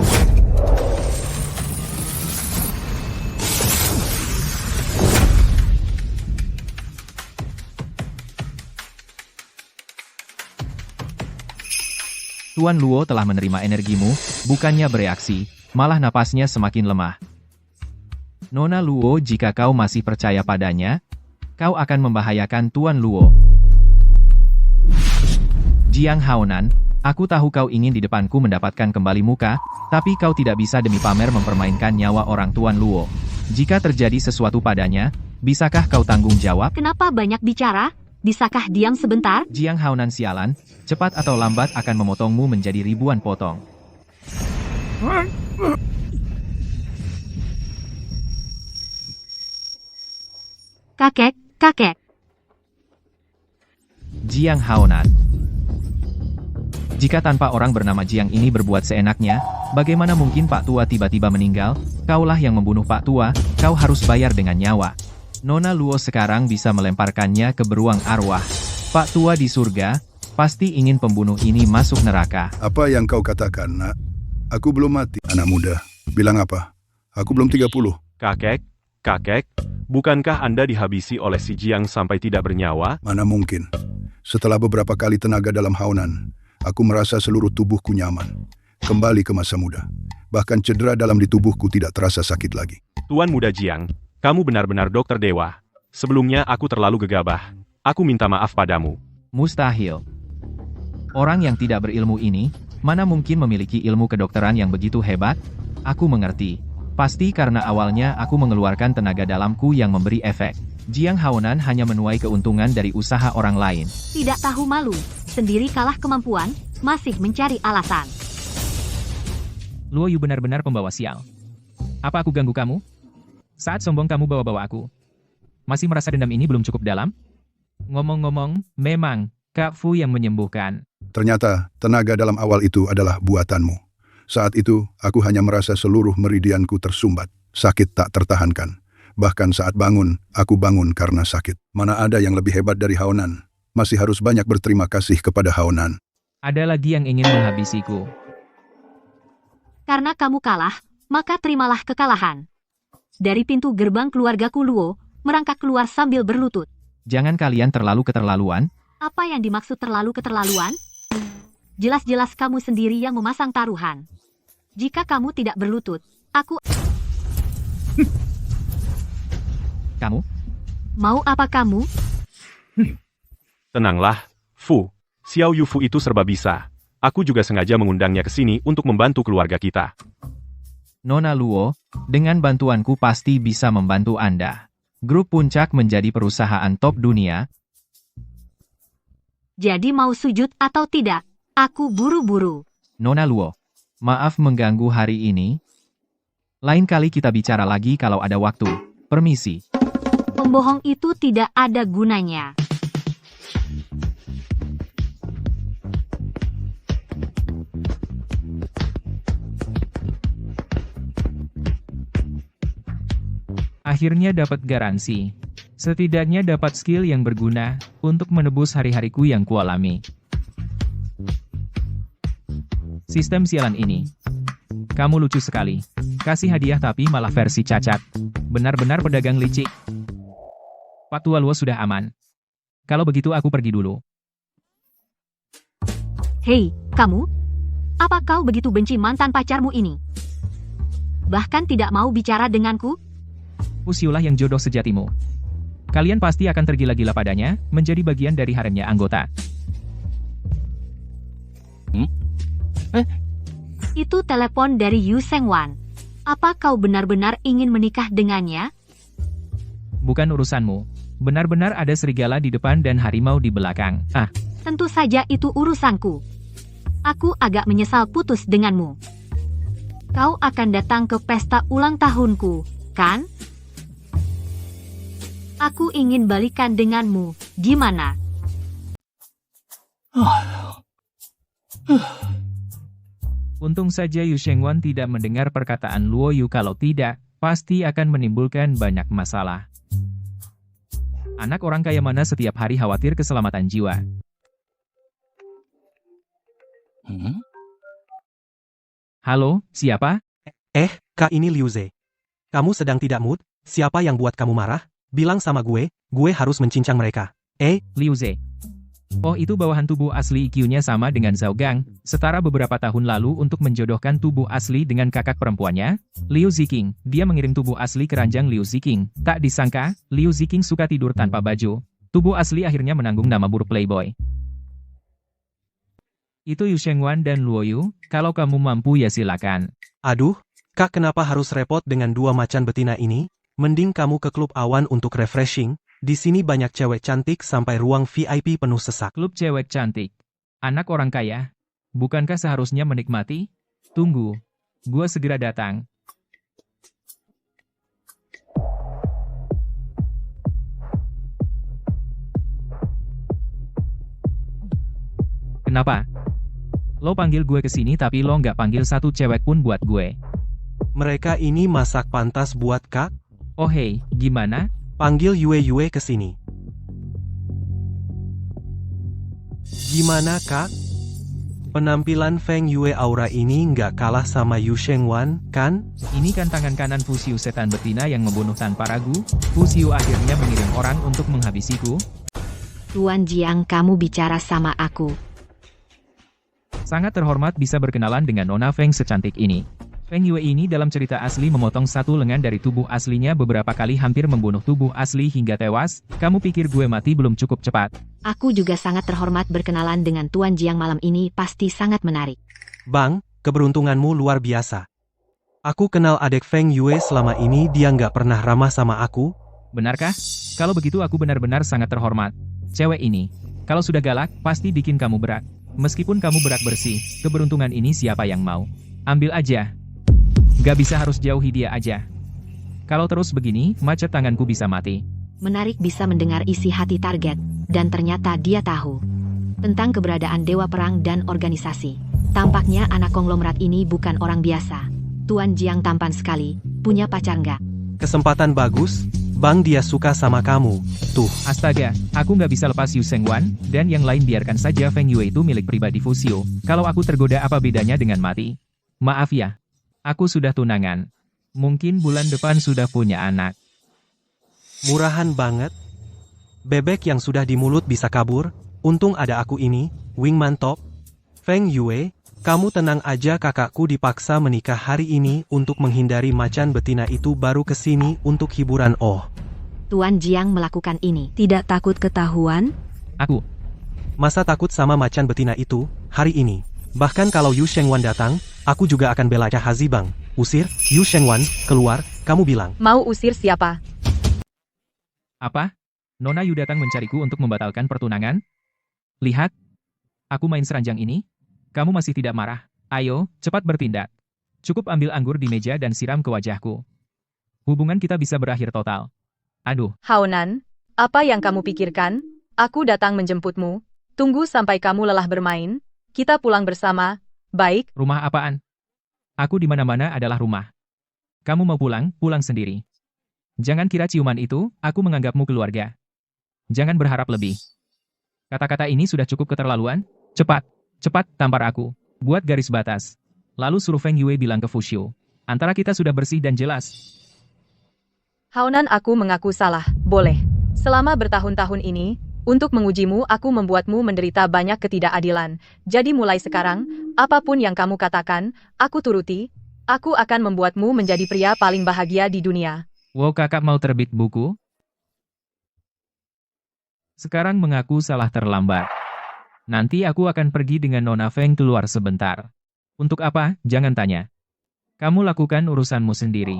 Tuan Luo telah menerima energimu, bukannya bereaksi, malah napasnya semakin lemah. Nona Luo, jika kau masih percaya padanya, kau akan membahayakan Tuan Luo. Jiang Haonan, aku tahu kau ingin di depanku mendapatkan kembali muka, tapi kau tidak bisa demi pamer mempermainkan nyawa orang Tuan Luo. Jika terjadi sesuatu padanya, bisakah kau tanggung jawab? Kenapa banyak bicara? Bisakah diam sebentar? Jiang Haonan, sialan, cepat atau lambat akan memotongmu menjadi ribuan potong. Kakek. Jiang Haonan. Jika tanpa orang bernama Jiang ini berbuat seenaknya, bagaimana mungkin Pak Tua tiba-tiba meninggal? Kaulah yang membunuh Pak Tua, kau harus bayar dengan nyawa. Nona Luo sekarang bisa melemparkannya ke beruang arwah. Pak Tua di surga, pasti ingin pembunuh ini masuk neraka. Apa yang kau katakan, nak? Aku belum mati. Anak muda, bilang apa? Aku belum 30. Kakek, bukankah Anda dihabisi oleh si Jiang sampai tidak bernyawa? Mana mungkin. Setelah beberapa kali tenaga dalam Haonan, aku merasa seluruh tubuhku nyaman. Kembali ke masa muda. Bahkan cedera dalam di tubuhku tidak terasa sakit lagi. Tuan Muda Jiang, kamu benar-benar dokter dewa. Sebelumnya aku terlalu gegabah. Aku minta maaf padamu. Mustahil. Orang yang tidak berilmu ini, mana mungkin memiliki ilmu kedokteran yang begitu hebat? Aku mengerti. Pasti karena awalnya aku mengeluarkan tenaga dalamku yang memberi efek. Jiang Haonan hanya menuai keuntungan dari usaha orang lain. Tidak tahu malu, sendiri kalah kemampuan, masih mencari alasan. Luo Yu benar-benar pembawa sial. Apa aku ganggu kamu? Saat sombong kamu bawa-bawa aku. Masih merasa dendam ini belum cukup dalam? Ngomong-ngomong, memang, Kak Fu yang menyembuhkan. Ternyata, tenaga dalam awal itu adalah buatanmu. Saat itu, aku hanya merasa seluruh meridianku tersumbat. Sakit tak tertahankan. Bahkan saat bangun, aku bangun karena sakit. Mana ada yang lebih hebat dari Haonan? Masih harus banyak berterima kasih kepada Haonan. Ada lagi yang ingin menghabisiku. Karena kamu kalah, maka terimalah kekalahan. Dari pintu gerbang keluargaku Luo, merangkak keluar sambil berlutut. Jangan kalian terlalu keterlaluan. Apa yang dimaksud terlalu keterlaluan? Jelas-jelas kamu sendiri yang memasang taruhan. Jika kamu tidak berlutut, aku... Kamu? Mau apa kamu? Tenanglah, Fu. Xiao Yu Fu itu serba bisa. Aku juga sengaja mengundangnya ke sini untuk membantu keluarga kita. Nona Luo, dengan bantuanku pasti bisa membantu Anda. Grup Puncak menjadi perusahaan top dunia. Jadi mau sujud atau tidak? Aku buru-buru. Nona Luo, maaf mengganggu hari ini. Lain kali kita bicara lagi kalau ada waktu. Permisi. Pembohong itu tidak ada gunanya. Akhirnya dapat garansi. Setidaknya dapat skill yang berguna untuk menebus hari-hariku yang kualami. Sistem sialan ini. Kamu lucu sekali. Kasih hadiah tapi malah versi cacat. Benar-benar pedagang licik. Pak Tua Luo sudah aman. Kalau begitu aku pergi dulu. Hei, kamu? Apa kau begitu benci mantan pacarmu ini? Bahkan tidak mau bicara denganku? Fusiulah yang jodoh sejatimu. Kalian pasti akan tergila-gila padanya, menjadi bagian dari haremnya anggota. Itu telepon dari Yu Sengwan. Apa kau benar-benar ingin menikah dengannya? Bukan urusanmu. Benar-benar ada serigala di depan dan harimau di belakang. Tentu saja itu urusanku. Aku agak menyesal putus denganmu. Kau akan datang ke pesta ulang tahunku, kan? Aku ingin balikan denganmu. Gimana? Untung saja Yu Shengwan tidak mendengar perkataan Luo Yu, kalau tidak, pasti akan menimbulkan banyak masalah. Anak orang kaya mana setiap hari khawatir keselamatan jiwa. Halo, siapa? Kak ini Liu Ze. Kamu sedang tidak mood? Siapa yang buat kamu marah? Bilang sama gue harus mencincang mereka. Liu Ze. Oh, itu bawahan tubuh asli IQ-nya sama dengan Zhao Gang, setara beberapa tahun lalu untuk menjodohkan tubuh asli dengan kakak perempuannya, Liu Ziqing. Dia mengirim tubuh asli ke ranjang Liu Ziqing. Tak disangka, Liu Ziqing suka tidur tanpa baju. Tubuh asli akhirnya menanggung nama buruk playboy. Itu Yu Shengwan dan Luo Yu, kalau kamu mampu ya silakan. Aduh, Kak kenapa harus repot dengan dua macan betina ini? Mending kamu ke klub awan untuk refreshing. Di sini banyak cewek cantik sampai ruang VIP penuh sesak. Klub cewek cantik. Anak orang kaya. Bukankah seharusnya menikmati? Tunggu. Gua segera datang. Kenapa? Lo panggil gue ke sini tapi lo nggak panggil satu cewek pun buat gue. Mereka ini masak pantas buat Kak? Oh hei, gimana? Panggil Yue ke sini. Gimana Kak? Penampilan Feng Yue aura ini nggak kalah sama Yu Shengwan, kan? Ini kan tangan kanan Fusiu setan betina yang membunuh tanpa ragu. Fusiu akhirnya mengirim orang untuk menghabisiku. Tuan Jiang, kamu bicara sama aku. Sangat terhormat bisa berkenalan dengan Nona Feng secantik ini. Feng Yue ini dalam cerita asli memotong satu lengan dari tubuh aslinya beberapa kali, hampir membunuh tubuh asli hingga tewas. Kamu pikir gue mati belum cukup cepat? Aku juga sangat terhormat berkenalan dengan Tuan Jiang malam ini, pasti sangat menarik. Bang, keberuntunganmu luar biasa. Aku kenal adik Feng Yue selama ini, dia nggak pernah ramah sama aku. Benarkah? Kalau begitu aku benar-benar sangat terhormat. Cewek ini, kalau sudah galak, pasti bikin kamu berat. Meskipun kamu berak bersih, keberuntungan ini siapa yang mau? Ambil aja. Gak bisa harus jauhi dia aja. Kalau terus begini, macet tanganku bisa mati. Menarik bisa mendengar isi hati target, dan ternyata dia tahu tentang keberadaan Dewa Perang dan organisasi. Tampaknya anak konglomerat ini bukan orang biasa. Tuan Jiang tampan sekali, punya pacar nggak? Kesempatan bagus, Bang, dia suka sama kamu. Tuh. Astaga, aku nggak bisa lepas Yu Shengwan, dan yang lain biarkan saja. Feng Yue itu milik pribadi Fusiu. Kalau aku tergoda, apa bedanya dengan mati? Maaf ya. Aku sudah tunangan. Mungkin bulan depan sudah punya anak. Murahan banget. Bebek yang sudah di mulut bisa kabur. Untung ada aku ini, wingman top. Feng Yue, kamu tenang aja, kakakku dipaksa menikah hari ini untuk menghindari macan betina itu baru kesini untuk hiburan. Oh, Tuan Jiang melakukan ini? Tidak takut ketahuan? Aku. Masa takut sama macan betina itu, hari ini. Bahkan kalau Yu Shengwan datang, aku juga akan bela Hazibang. Usir, Yu Shengwan, keluar, kamu bilang. Mau usir siapa? Apa? Nona Yu datang mencariku untuk membatalkan pertunangan? Lihat. Aku main seranjang ini. Kamu masih tidak marah. Ayo, cepat bertindak. Cukup ambil anggur di meja dan siram ke wajahku. Hubungan kita bisa berakhir total. Aduh. Haonan, apa yang kamu pikirkan? Aku datang menjemputmu. Tunggu sampai kamu lelah bermain. Kita pulang bersama. Baik. Rumah apaan? Aku di mana-mana adalah rumah. Kamu mau pulang, pulang sendiri. Jangan kira ciuman itu, aku menganggapmu keluarga. Jangan berharap lebih. Kata-kata ini sudah cukup keterlaluan. Cepat, cepat tampar aku. Buat garis batas. Lalu suruh Feng Yue bilang ke Fuxiu. Antara kita sudah bersih dan jelas. Haonan, aku mengaku salah. Boleh. Selama bertahun-tahun ini, untuk mengujimu aku membuatmu menderita banyak ketidakadilan. Jadi mulai sekarang, apapun yang kamu katakan, aku turuti. Aku akan membuatmu menjadi pria paling bahagia di dunia. Wow, kakak mau terbit buku? Sekarang mengaku salah terlambat. Nanti aku akan pergi dengan Nona Feng keluar sebentar. Untuk apa? Jangan tanya. Kamu lakukan urusanmu sendiri.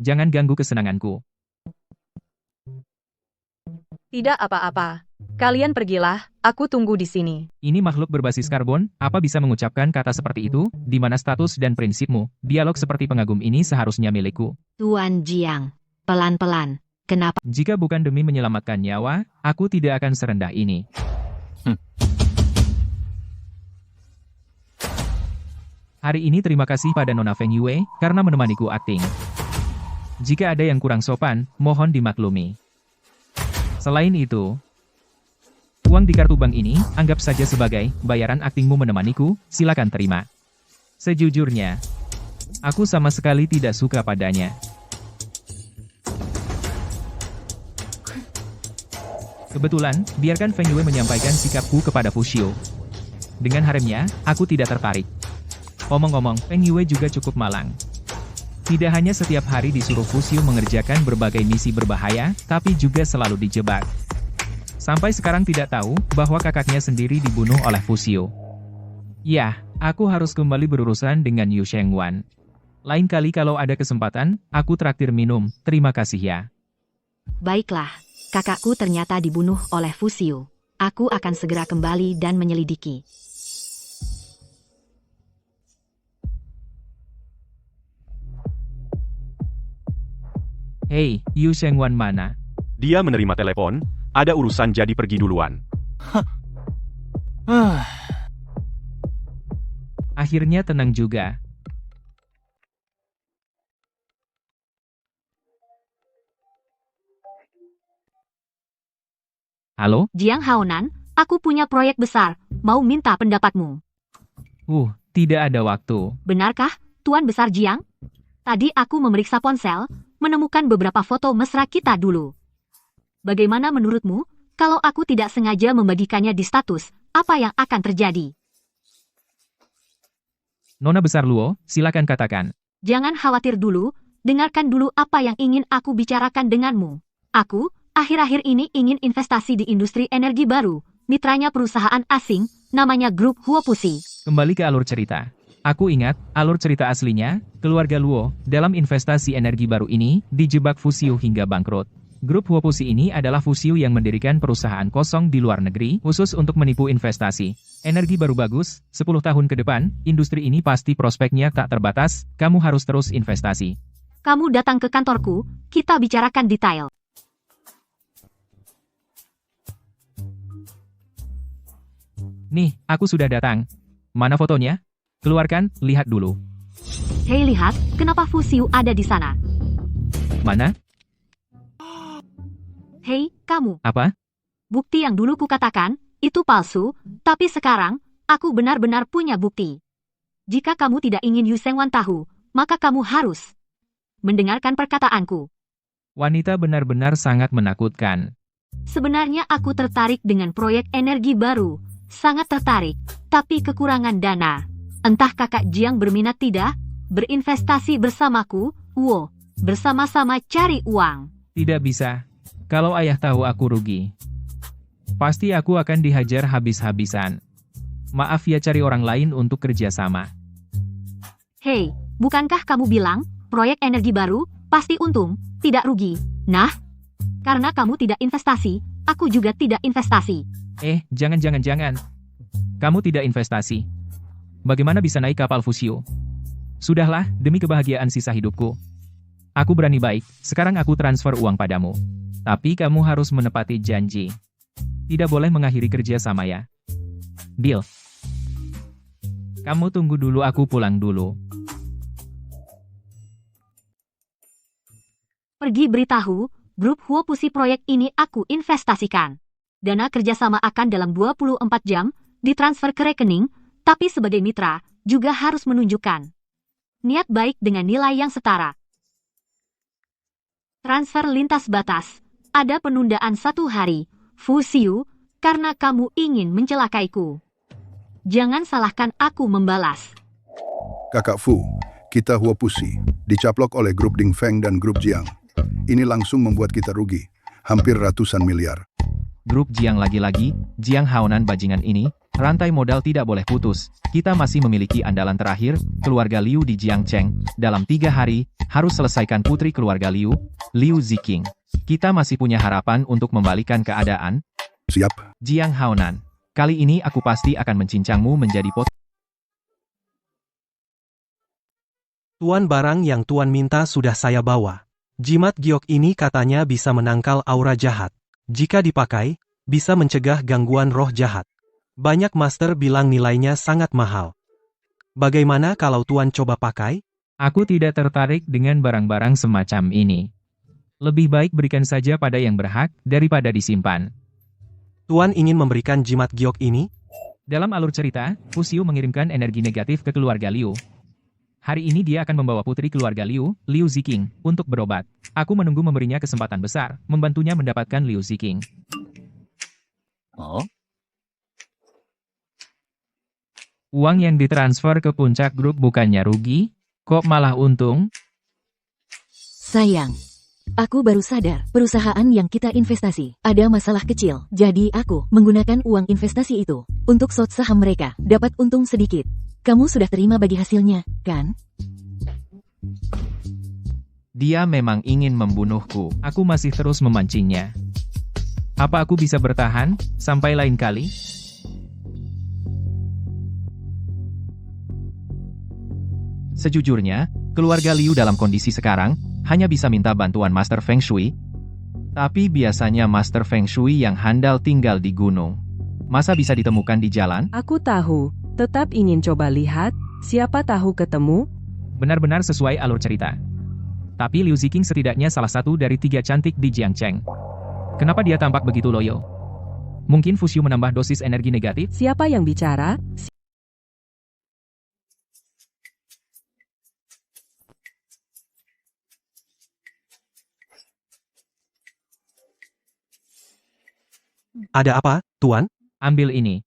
Jangan ganggu kesenanganku. Tidak apa-apa. Kalian pergilah, aku tunggu di sini. Ini makhluk berbasis karbon, apa bisa mengucapkan kata seperti itu? Di mana status dan prinsipmu? Dialog seperti pengagum ini seharusnya milikku. Tuan Jiang, pelan-pelan. Kenapa? Jika bukan demi menyelamatkan nyawa, aku tidak akan serendah ini. Hari ini terima kasih pada Nona Feng Yue, karena menemaniku akting. Jika ada yang kurang sopan, mohon dimaklumi. Selain itu, uang di kartu bank ini, anggap saja sebagai bayaran aktingmu menemaniku, silakan terima. Sejujurnya, aku sama sekali tidak suka padanya. Kebetulan, biarkan Feng Yue menyampaikan sikapku kepada Fuxiu. Dengan haremnya, aku tidak tertarik. Omong-omong, Feng Yue juga cukup malang. Tidak hanya setiap hari disuruh Fuxiu mengerjakan berbagai misi berbahaya, tapi juga selalu dijebak. Sampai sekarang tidak tahu bahwa kakaknya sendiri dibunuh oleh Fuxiu. Ya, aku harus kembali berurusan dengan Yu Shengwan. Lain kali kalau ada kesempatan, aku traktir minum, terima kasih ya. Baiklah, kakakku ternyata dibunuh oleh Fuxiu. Aku akan segera kembali dan menyelidiki. Hei, Yu Shengwan mana? Dia menerima telepon, ada urusan jadi pergi duluan. Akhirnya tenang juga. Halo? Jiang Haonan, aku punya proyek besar, mau minta pendapatmu. Tidak ada waktu. Benarkah, Tuan Besar Jiang? Tadi aku memeriksa ponsel, menemukan beberapa foto mesra kita dulu. Bagaimana menurutmu, kalau aku tidak sengaja membagikannya di status, apa yang akan terjadi? Nona Besar Luo, silakan katakan. Jangan khawatir dulu, dengarkan dulu apa yang ingin aku bicarakan denganmu. Aku, akhir-akhir ini ingin investasi di industri energi baru, mitranya perusahaan asing, namanya Grup Huopusi. Kembali ke alur cerita. Aku ingat, alur cerita aslinya, keluarga Luo, dalam investasi energi baru ini, dijebak Fuxiu hingga bangkrut. Grup Huopusi ini adalah Fuxiu yang mendirikan perusahaan kosong di luar negeri, khusus untuk menipu investasi. Energi baru bagus, 10 tahun ke depan, industri ini pasti prospeknya tak terbatas, kamu harus terus investasi. Kamu datang ke kantorku, kita bicarakan detail. Nih, aku sudah datang. Mana fotonya? Keluarkan, lihat dulu. Hei lihat, kenapa Fuxiu ada di sana? Mana? Hei, kamu. Apa? Bukti yang dulu kukatakan, itu palsu, tapi sekarang, aku benar-benar punya bukti. Jika kamu tidak ingin Yu Shengwan tahu, maka kamu harus mendengarkan perkataanku. Wanita benar-benar sangat menakutkan. Sebenarnya aku tertarik dengan proyek energi baru, sangat tertarik, tapi kekurangan dana. Entah kakak Jiang berminat tidak, berinvestasi bersamaku, bersama-sama cari uang. Tidak bisa. Kalau ayah tahu aku rugi, pasti aku akan dihajar habis-habisan. Maaf ya, cari orang lain untuk kerjasama. Hei, bukankah kamu bilang, proyek energi baru, pasti untung, tidak rugi? Nah, karena kamu tidak investasi, aku juga tidak investasi. Jangan. Kamu tidak investasi. Bagaimana bisa naik kapal Fusio? Sudahlah, demi kebahagiaan sisa hidupku. Aku berani baik, sekarang aku transfer uang padamu. Tapi kamu harus menepati janji. Tidak boleh mengakhiri kerja sama ya. Deal. Kamu tunggu dulu, aku pulang dulu. Pergi beritahu, grup Huopusi proyek ini aku investasikan. Dana kerjasama akan dalam 24 jam, ditransfer ke rekening, tapi sebagai mitra, juga harus menunjukkan niat baik dengan nilai yang setara. Transfer lintas batas, ada penundaan 1 hari, Fusiu, karena kamu ingin mencelakaiku. Jangan salahkan aku membalas. Kakak Fu, kita Huopusi, dicaplok oleh grup Ding Feng dan grup Jiang. Ini langsung membuat kita rugi, hampir ratusan miliar. Grup Jiang lagi-lagi, Jiang Haonan bajingan ini, rantai modal tidak boleh putus. Kita masih memiliki andalan terakhir, keluarga Liu di Jiangcheng. Dalam 3 hari, harus selesaikan putri keluarga Liu, Liu Ziqing. Kita masih punya harapan untuk membalikan keadaan. Siap. Jiang Haonan, kali ini aku pasti akan mencincangmu menjadi Tuan, barang yang Tuan minta sudah saya bawa. Jimat giok ini katanya bisa menangkal aura jahat. Jika dipakai, bisa mencegah gangguan roh jahat. Banyak master bilang nilainya sangat mahal. Bagaimana kalau Tuan coba pakai? Aku tidak tertarik dengan barang-barang semacam ini. Lebih baik berikan saja pada yang berhak, daripada disimpan. Tuan ingin memberikan jimat giok ini? Dalam alur cerita, Fusiu mengirimkan energi negatif ke keluarga Liu. Hari ini dia akan membawa putri keluarga Liu, Liu Ziqing, untuk berobat. Aku menunggu memberinya kesempatan besar, membantunya mendapatkan Liu Ziqing. Uang yang ditransfer ke puncak grup bukannya rugi, kok malah untung? Sayang, aku baru sadar, perusahaan yang kita investasi, ada masalah kecil. Jadi aku menggunakan uang investasi itu, untuk short saham mereka, dapat untung sedikit. Kamu sudah terima bagi hasilnya, kan? Dia memang ingin membunuhku. Aku masih terus memancingnya. Apa aku bisa bertahan, sampai lain kali? Sejujurnya, keluarga Liu dalam kondisi sekarang, hanya bisa minta bantuan Master Feng Shui. Tapi biasanya Master Feng Shui yang handal tinggal di gunung. Masa bisa ditemukan di jalan? Aku tahu, tetap ingin coba lihat, siapa tahu ketemu. Benar-benar sesuai alur cerita. Tapi Liu Ziqing setidaknya salah satu dari 3 cantik di Jiangcheng. Kenapa dia tampak begitu loyo? Mungkin Fusiu menambah dosis energi negatif? Siapa yang bicara? Ada apa, Tuan? Ambil ini.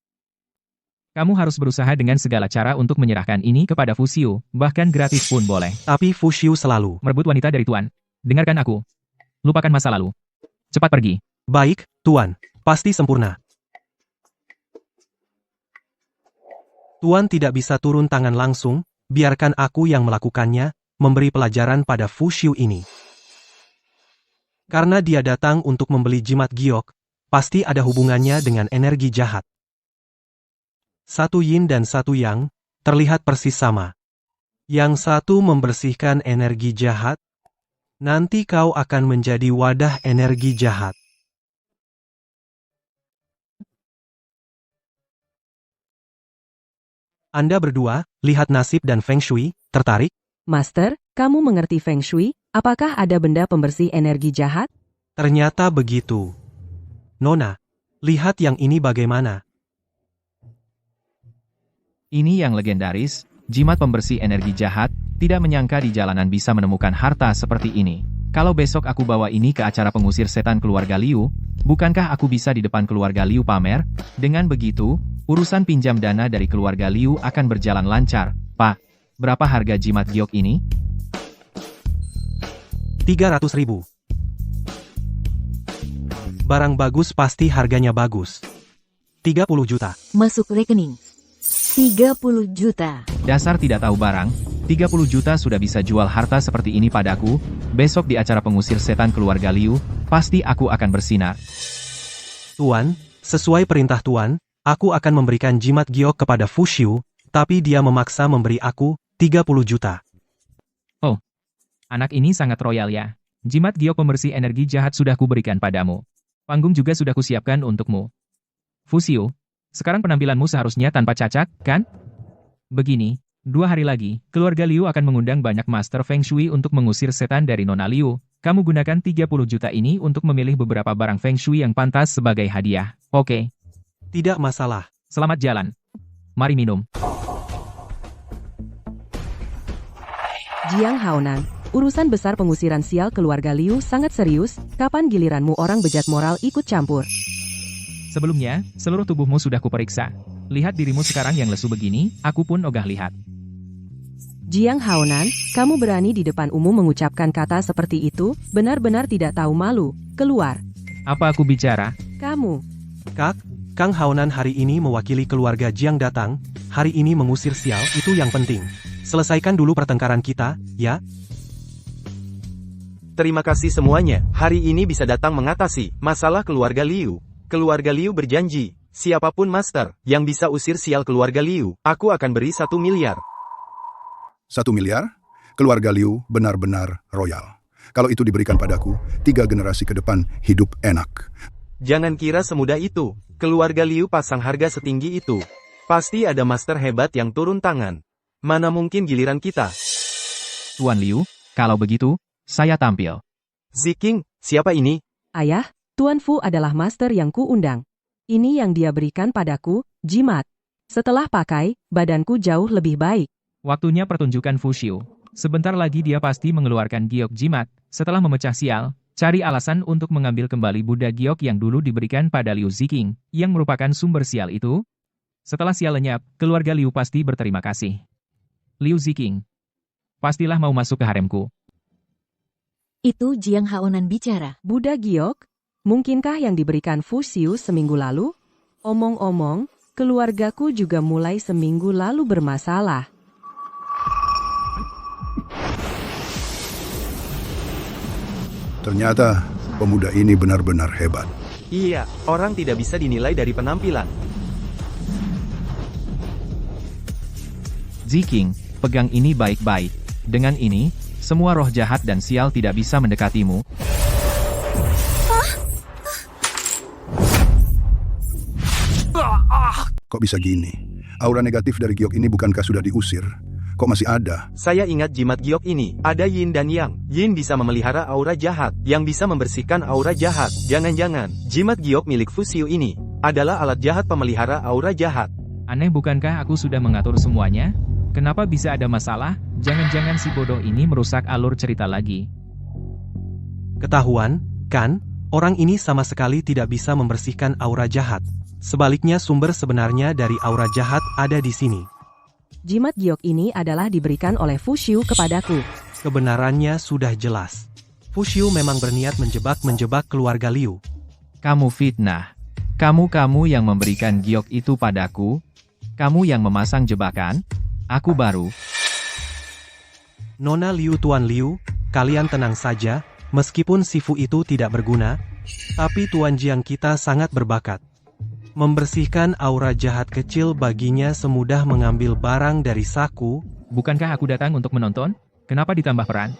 Kamu harus berusaha dengan segala cara untuk menyerahkan ini kepada Fusiu, bahkan gratis pun boleh. Tapi Fusiu selalu merebut wanita dari Tuan. Dengarkan aku. Lupakan masa lalu. Cepat pergi. Baik, Tuan. Pasti sempurna. Tuan tidak bisa turun tangan langsung, biarkan aku yang melakukannya, memberi pelajaran pada Fusiu ini. Karena dia datang untuk membeli jimat giok, pasti ada hubungannya dengan energi jahat. 1 yin dan 1 yang, terlihat persis sama. Yang satu membersihkan energi jahat, nanti kau akan menjadi wadah energi jahat. Anda berdua, lihat nasib dan Feng Shui, tertarik? Master, kamu mengerti Feng Shui? Apakah ada benda pembersih energi jahat? Ternyata begitu. Nona, lihat yang ini bagaimana? Ini yang legendaris, jimat pembersih energi jahat, tidak menyangka di jalanan bisa menemukan harta seperti ini. Kalau besok aku bawa ini ke acara pengusir setan keluarga Liu, bukankah aku bisa di depan keluarga Liu pamer? Dengan begitu, urusan pinjam dana dari keluarga Liu akan berjalan lancar. Pak, berapa harga jimat giok ini? 300.000. Barang bagus pasti harganya bagus. 30 juta. Masuk rekening. 30 juta. Dasar tidak tahu barang, 30 juta sudah bisa jual harta seperti ini padaku. Besok di acara pengusir setan keluarga Liu, pasti aku akan bersinar. Tuan, sesuai perintah Tuan, aku akan memberikan jimat giok kepada Fu Xiu, tapi dia memaksa memberi aku 30 juta. Oh, anak ini sangat royal ya. Jimat giok pembersih energi jahat sudah kuberikan padamu. Panggung juga sudah kusiapkan untukmu. Fu Xiu, sekarang penampilanmu seharusnya tanpa cacat, kan? Begini, 2 hari lagi, keluarga Liu akan mengundang banyak master Feng Shui untuk mengusir setan dari Nona Liu. Kamu gunakan 30 juta ini untuk memilih beberapa barang Feng Shui yang pantas sebagai hadiah, oke? Tidak masalah. Selamat jalan. Mari minum. Jiang Haonan, urusan besar pengusiran sial keluarga Liu sangat serius, kapan giliranmu orang bejat moral ikut campur? Sebelumnya, seluruh tubuhmu sudah kuperiksa. Lihat dirimu sekarang yang lesu begini, aku pun ogah lihat. Jiang Haonan, kamu berani di depan umum mengucapkan kata seperti itu, benar-benar tidak tahu malu. Keluar. Apa aku bicara? Kamu. Kang Haonan hari ini mewakili keluarga Jiang datang, hari ini mengusir sial, itu yang penting. Selesaikan dulu pertengkaran kita, ya? Terima kasih semuanya, hari ini bisa datang mengatasi masalah keluarga Liu. Keluarga Liu berjanji, siapapun master yang bisa usir sial keluarga Liu, aku akan beri 1 miliar. 1 miliar? Keluarga Liu benar-benar royal. Kalau itu diberikan padaku, 3 generasi ke depan hidup enak. Jangan kira semudah itu. Keluarga Liu pasang harga setinggi itu. Pasti ada master hebat yang turun tangan. Mana mungkin giliran kita? Tuan Liu, kalau begitu, saya tampil. Ziking, siapa ini? Ayah, Tuan Fu adalah master yang kuundang. Ini yang dia berikan padaku, jimat. Setelah pakai, badanku jauh lebih baik. Waktunya pertunjukan Fu Xiu. Sebentar lagi dia pasti mengeluarkan giok jimat. Setelah memecah sial, cari alasan untuk mengambil kembali Buddha giok yang dulu diberikan pada Liu Ziking, yang merupakan sumber sial itu. Setelah sial lenyap, keluarga Liu pasti berterima kasih. Liu Ziking, pastilah mau masuk ke haremku. Itu Jiang Haonan bicara. Buddha giok? Mungkinkah yang diberikan Fu Xiu seminggu lalu? Omong-omong, keluargaku juga mulai seminggu lalu bermasalah. Ternyata, pemuda ini benar-benar hebat. Iya, orang tidak bisa dinilai dari penampilan. Ziking, pegang ini baik-baik. Dengan ini, semua roh jahat dan sial tidak bisa mendekatimu. Kok bisa gini? Aura negatif dari giok ini bukankah sudah diusir? Kok masih ada? Saya ingat jimat giok ini, ada yin dan yang. Yin bisa memelihara aura jahat, yang bisa membersihkan aura jahat. Jangan-jangan, jimat giok milik Fu Xiu ini adalah alat jahat pemelihara aura jahat. Aneh bukankah aku sudah mengatur semuanya? Kenapa bisa ada masalah? Jangan-jangan si bodoh ini merusak alur cerita lagi. Ketahuan, kan? Orang ini sama sekali tidak bisa membersihkan aura jahat. Sebaliknya sumber sebenarnya dari aura jahat ada di sini. Jimat giok ini adalah diberikan oleh Fu Xiu kepadaku. Kebenarannya sudah jelas. Fu Xiu memang berniat menjebak keluarga Liu. Kamu fitnah. Kamu yang memberikan giok itu padaku. Kamu yang memasang jebakan. Aku baru. Nona Liu, Tuan Liu, kalian tenang saja. Meskipun si Fu itu tidak berguna, tapi Tuan Jiang kita sangat berbakat. Membersihkan aura jahat kecil baginya semudah mengambil barang dari saku. Bukankah aku datang untuk menonton? Kenapa ditambah peran?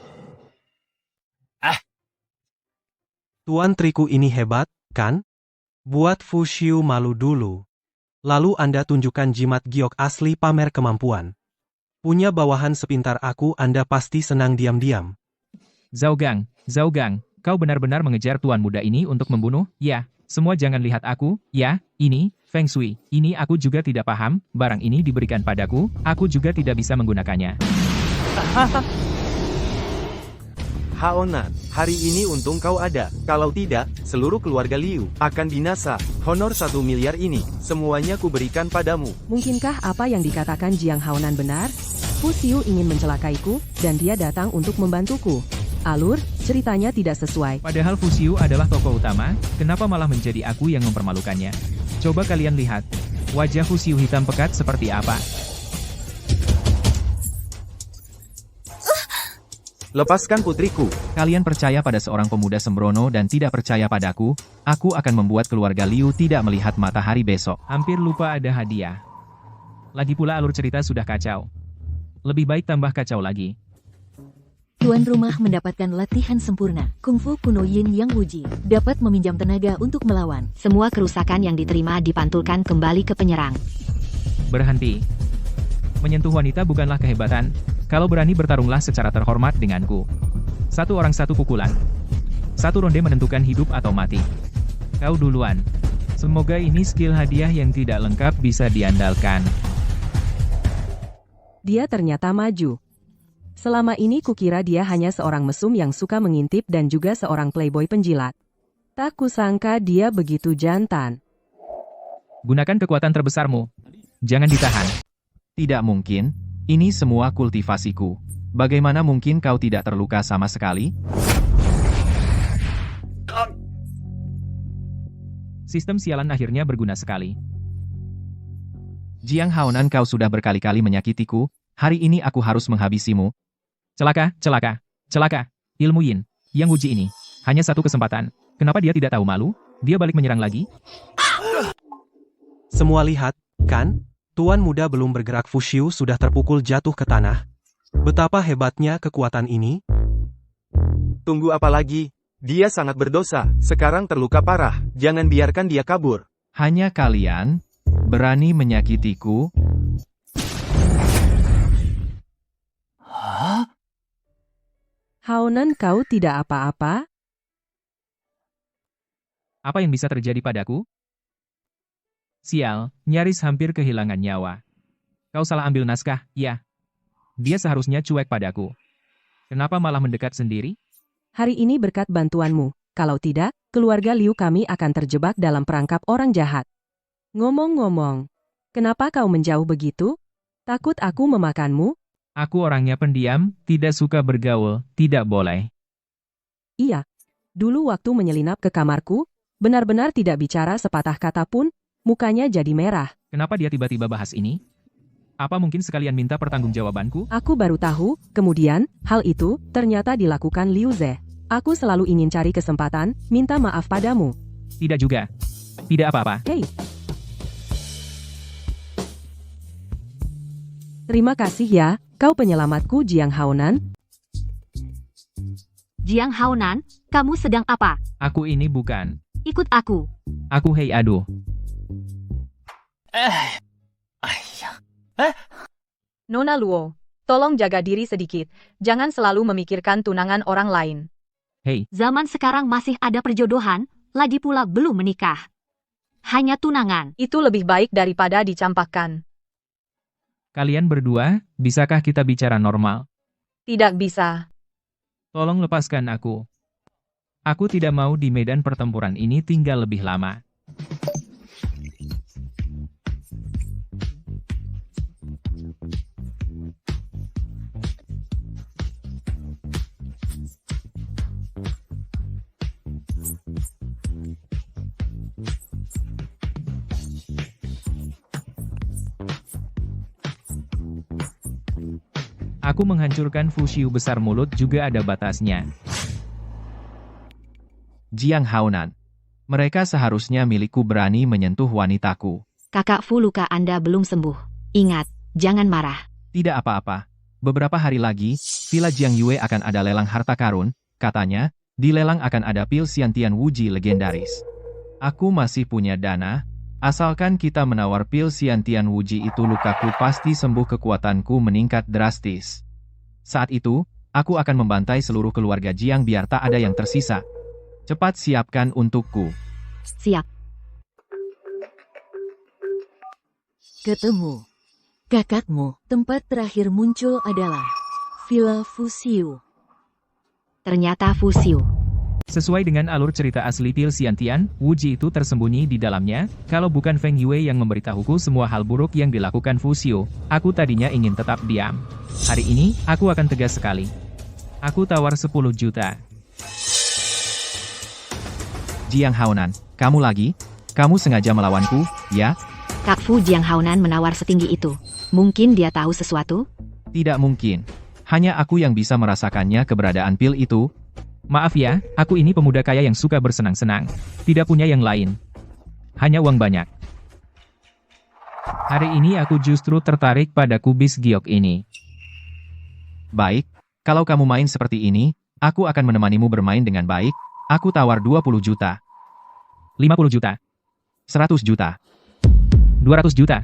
Tuan triku ini hebat, kan? Buat Fu Xiu malu dulu. Lalu Anda tunjukkan jimat giok asli pamer kemampuan. Punya bawahan sepintar aku Anda pasti senang diam-diam. Zhao Gang, kau benar-benar mengejar tuan muda ini untuk membunuh? Ya. Semua jangan lihat aku, ya, ini, Feng Shui, ini aku juga tidak paham, barang ini diberikan padaku, aku juga tidak bisa menggunakannya. Haonan, hari ini untung kau ada, kalau tidak, seluruh keluarga Liu akan binasa. Honor 1 miliar ini, semuanya kuberikan padamu. Mungkinkah apa yang dikatakan Jiang Haonan benar? Fu Xiu ingin mencelakaiku, dan dia datang untuk membantuku. Alur, ceritanya tidak sesuai. Padahal Fusiu adalah tokoh utama, kenapa malah menjadi aku yang mempermalukannya? Coba kalian lihat, wajah Fusiu hitam pekat seperti apa. Lepaskan putriku. Kalian percaya pada seorang pemuda sembrono dan tidak percaya padaku, aku akan membuat keluarga Liu tidak melihat matahari besok. Hampir lupa ada hadiah. Lagi pula alur cerita sudah kacau. Lebih baik tambah kacau lagi. Tuan rumah mendapatkan latihan sempurna. Kungfu kuno Yin Yang Wuji dapat meminjam tenaga untuk melawan. Semua kerusakan yang diterima dipantulkan kembali ke penyerang. Berhenti. Menyentuh wanita bukanlah kehebatan. Kalau berani bertarunglah secara terhormat denganku. Satu orang satu pukulan. Satu ronde menentukan hidup atau mati. Kau duluan. Semoga ini skill hadiah yang tidak lengkap bisa diandalkan. Dia ternyata maju. Selama ini kukira dia hanya seorang mesum yang suka mengintip dan juga seorang playboy penjilat. Tak kusangka dia begitu jantan. Gunakan kekuatan terbesarmu. Jangan ditahan. Tidak mungkin. Ini semua kultivasiku. Bagaimana mungkin kau tidak terluka sama sekali? Sistem sialan akhirnya berguna sekali. Jiang Haonan, kau sudah berkali-kali menyakitiku, hari ini aku harus menghabisimu. Celaka, celaka, celaka. Ilmu Yin, Yang Wuji ini. Hanya satu kesempatan. Kenapa dia tidak tahu malu? Dia balik menyerang lagi? Semua lihat, kan? Tuan muda belum bergerak, Fusiu sudah terpukul jatuh ke tanah. Betapa hebatnya kekuatan ini. Tunggu apa lagi? Dia sangat berdosa, sekarang terluka parah. Jangan biarkan dia kabur. Hanya kalian berani menyakitiku? Haonan, kau tidak apa-apa? Apa yang bisa terjadi padaku? Sial, nyaris hampir kehilangan nyawa. Kau salah ambil naskah, ya. Dia seharusnya cuek padaku. Kenapa malah mendekat sendiri? Hari ini berkat bantuanmu. Kalau tidak, keluarga Liu kami akan terjebak dalam perangkap orang jahat. Ngomong-ngomong, kenapa kau menjauh begitu? Takut aku memakanmu? Aku orangnya pendiam, tidak suka bergaul, tidak boleh. Iya. Dulu waktu menyelinap ke kamarku, benar-benar tidak bicara sepatah kata pun, mukanya jadi merah. Kenapa dia tiba-tiba bahas ini? Apa mungkin sekalian minta pertanggungjawabanku? Aku baru tahu, kemudian, hal itu ternyata dilakukan Liu Ze. Aku selalu ingin cari kesempatan, minta maaf padamu. Tidak juga. Tidak apa-apa. Hei. Terima kasih ya, kau penyelamatku Jiang Haonan. Jiang Haonan, kamu sedang apa? Aku ini bukan. Ikut aku. Aku hei aduh. Nona Luo, tolong jaga diri sedikit. Jangan selalu memikirkan tunangan orang lain. Hei, Zaman sekarang masih ada perjodohan, lagi pula belum menikah. Hanya tunangan. Itu lebih baik daripada dicampakkan. kalian berdua, bisakah kita bicara normal? Tidak bisa. Tolong lepaskan aku. Aku tidak mau di medan pertempuran ini tinggal lebih lama. Aku menghancurkan Fusiu besar mulut juga ada batasnya. Jiang Haonan. Mereka seharusnya milikku, berani menyentuh wanitaku. Kakak Fu, luka Anda belum sembuh. Ingat, jangan marah. Tidak apa-apa. Beberapa hari lagi, Villa Jiang Yue akan ada lelang harta karun. Katanya, di lelang akan ada pil Xiantian Wuji legendaris. Aku masih punya dana. Asalkan kita menawar pil Xiantian Wuji itu, lukaku pasti sembuh, kekuatanku meningkat drastis. Saat itu, aku akan membantai seluruh keluarga Jiang biar tak ada yang tersisa. Cepat siapkan untukku. Siap. Ketemu. Kakakmu, tempat terakhir muncul adalah Villa Fusiu. Ternyata Fusiu. Sesuai dengan alur cerita asli pil Xiantian, Wuji itu tersembunyi di dalamnya. Kalau bukan Feng Yue yang memberitahuku semua hal buruk yang dilakukan Fusiu, aku tadinya ingin tetap diam. Hari ini, aku akan tegas sekali. Aku tawar 10 juta. Jiang Haonan, kamu lagi? Kamu sengaja melawanku, ya? Kak Fu Jiang Haonan menawar setinggi itu. Mungkin dia tahu sesuatu? Tidak mungkin. Hanya aku yang bisa merasakannya keberadaan pil itu. Maaf ya, aku ini pemuda kaya yang suka bersenang-senang. Tidak punya yang lain. Hanya uang banyak. Hari ini aku justru tertarik pada kubis giok ini. Baik, kalau kamu main seperti ini, aku akan menemanimu bermain dengan baik. Aku tawar 20 juta. 50 juta. 100 juta. 200 juta.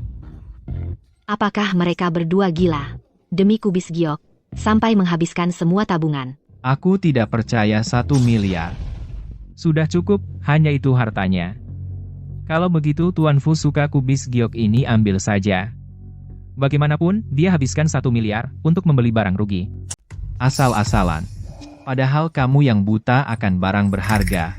Apakah mereka berdua gila? Demi kubis giok, sampai menghabiskan semua tabungan. Aku tidak percaya 1 miliar. Sudah cukup, hanya itu hartanya. Kalau begitu Tuan Fu suka kubis giok ini ambil saja. Bagaimanapun, dia habiskan 1 miliar untuk membeli barang rugi. Asal-asalan. Padahal kamu yang buta akan barang berharga.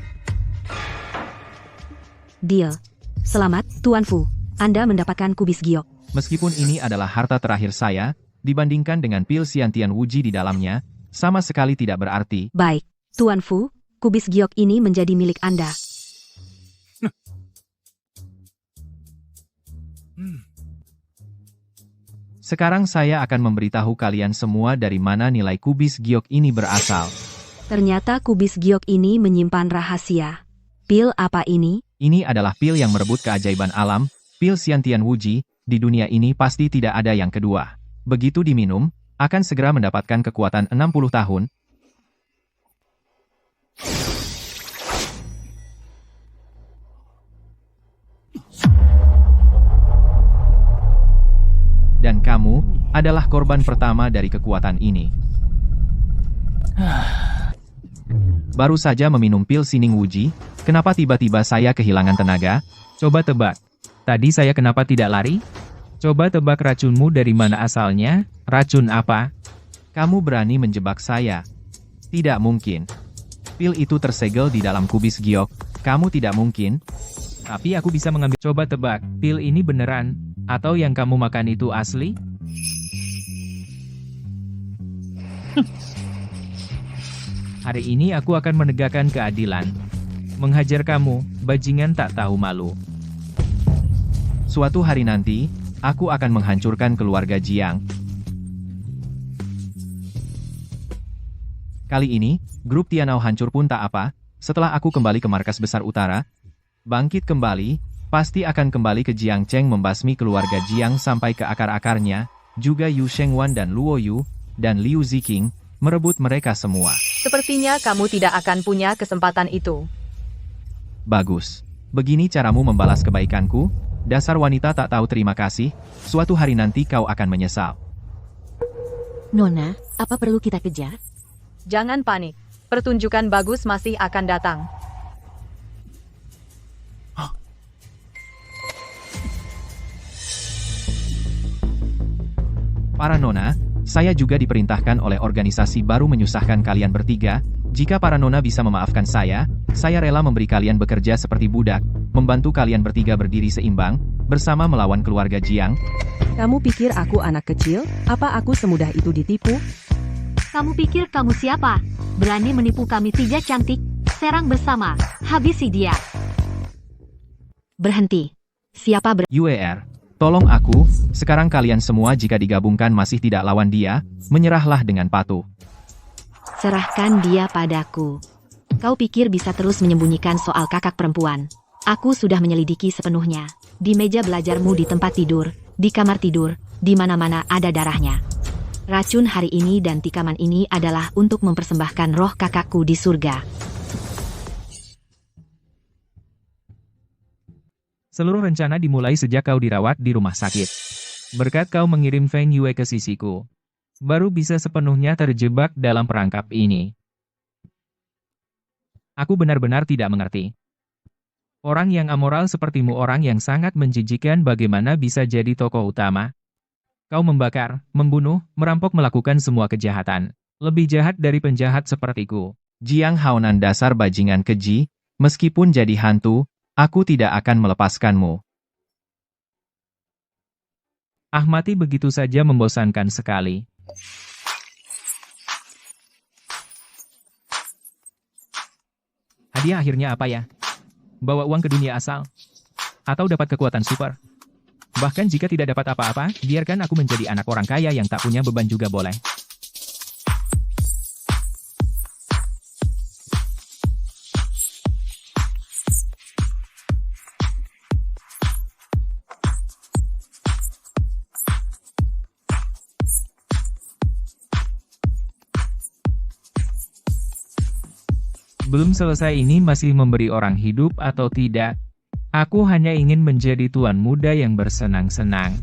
Deal. Selamat, Tuan Fu. Anda mendapatkan kubis giok. Meskipun ini adalah harta terakhir saya, dibandingkan dengan pil Xiantian Wuji di dalamnya, sama sekali tidak berarti. Baik, Tuan Fu, kubis giok ini menjadi milik Anda. Sekarang saya akan memberitahu kalian semua dari mana nilai kubis giok ini berasal. Ternyata kubis giok ini menyimpan rahasia. Pil apa ini? Ini adalah pil yang merebut keajaiban alam, pil Xiantian Wuji, di dunia ini pasti tidak ada yang kedua. Begitu diminum, akan segera mendapatkan kekuatan 60 tahun. Dan kamu adalah korban pertama dari kekuatan ini. Baru saja meminum pil Sining Wuji, kenapa tiba-tiba saya kehilangan tenaga? Coba tebak. Tadi saya kenapa tidak lari? Coba tebak racunmu dari mana asalnya? Racun apa? Kamu berani menjebak saya? Tidak mungkin. Pil itu tersegel di dalam kubis giok. Kamu tidak mungkin. Tapi aku bisa mengambil. Coba tebak, pil ini beneran? Atau yang kamu makan itu asli? Hari ini aku akan menegakkan keadilan. Menghajar kamu, bajingan tak tahu malu. Suatu hari nanti, aku akan menghancurkan keluarga Jiang. Kali ini, grup Tianao hancur pun tak apa, setelah aku kembali ke markas besar utara. Bangkit kembali, pasti akan kembali ke Jiangcheng membasmi keluarga Jiang sampai ke akar-akarnya, juga Yu Shengwan dan Luo Yu, dan Liu Ziqing, merebut mereka semua. Sepertinya kamu tidak akan punya kesempatan itu. Bagus. Begini caramu membalas kebaikanku? Dasar wanita tak tahu terima kasih, suatu hari nanti kau akan menyesal. Nona, apa perlu kita kejar? Jangan panik. Pertunjukan bagus masih akan datang. Para nona, saya juga diperintahkan oleh organisasi baru menyusahkan kalian bertiga. Jika para nona bisa memaafkan saya rela memberi kalian bekerja seperti budak, membantu kalian bertiga berdiri seimbang, bersama melawan keluarga Jiang. Kamu pikir aku anak kecil? Apa aku semudah itu ditipu? Kamu pikir kamu siapa? Berani menipu kami tiga cantik? Serang bersama, habisi dia. Berhenti. Siapa UER, tolong aku, sekarang kalian semua jika digabungkan masih tidak lawan dia, menyerahlah dengan patuh. Serahkan dia padaku. Kau pikir bisa terus menyembunyikan soal kakak perempuan? Aku sudah menyelidiki sepenuhnya. Di meja belajarmu, di tempat tidur, di kamar tidur, di mana-mana ada darahnya. Racun hari ini dan tikaman ini adalah untuk mempersembahkan roh kakakku di surga. Seluruh rencana dimulai sejak kau dirawat di rumah sakit. Berkat kau mengirim Feng Yue ke sisiku, baru bisa sepenuhnya terjebak dalam perangkap ini. Aku benar-benar tidak mengerti. Orang yang amoral sepertimu, orang yang sangat menjijikan, bagaimana bisa jadi tokoh utama? Kau membakar, membunuh, merampok, melakukan semua kejahatan. Lebih jahat dari penjahat sepertiku. Jiang Haonan, dasar bajingan keji, meskipun jadi hantu, aku tidak akan melepaskanmu. Mati begitu saja membosankan sekali. Hadiah akhirnya apa ya? bawa uang ke dunia asal, atau dapat kekuatan super. Bahkan jika tidak dapat apa-apa, biarkan aku menjadi anak orang kaya yang tak punya beban juga boleh. Belum selesai, ini masih memberi orang hidup atau tidak? Aku hanya ingin menjadi tuan muda yang bersenang-senang.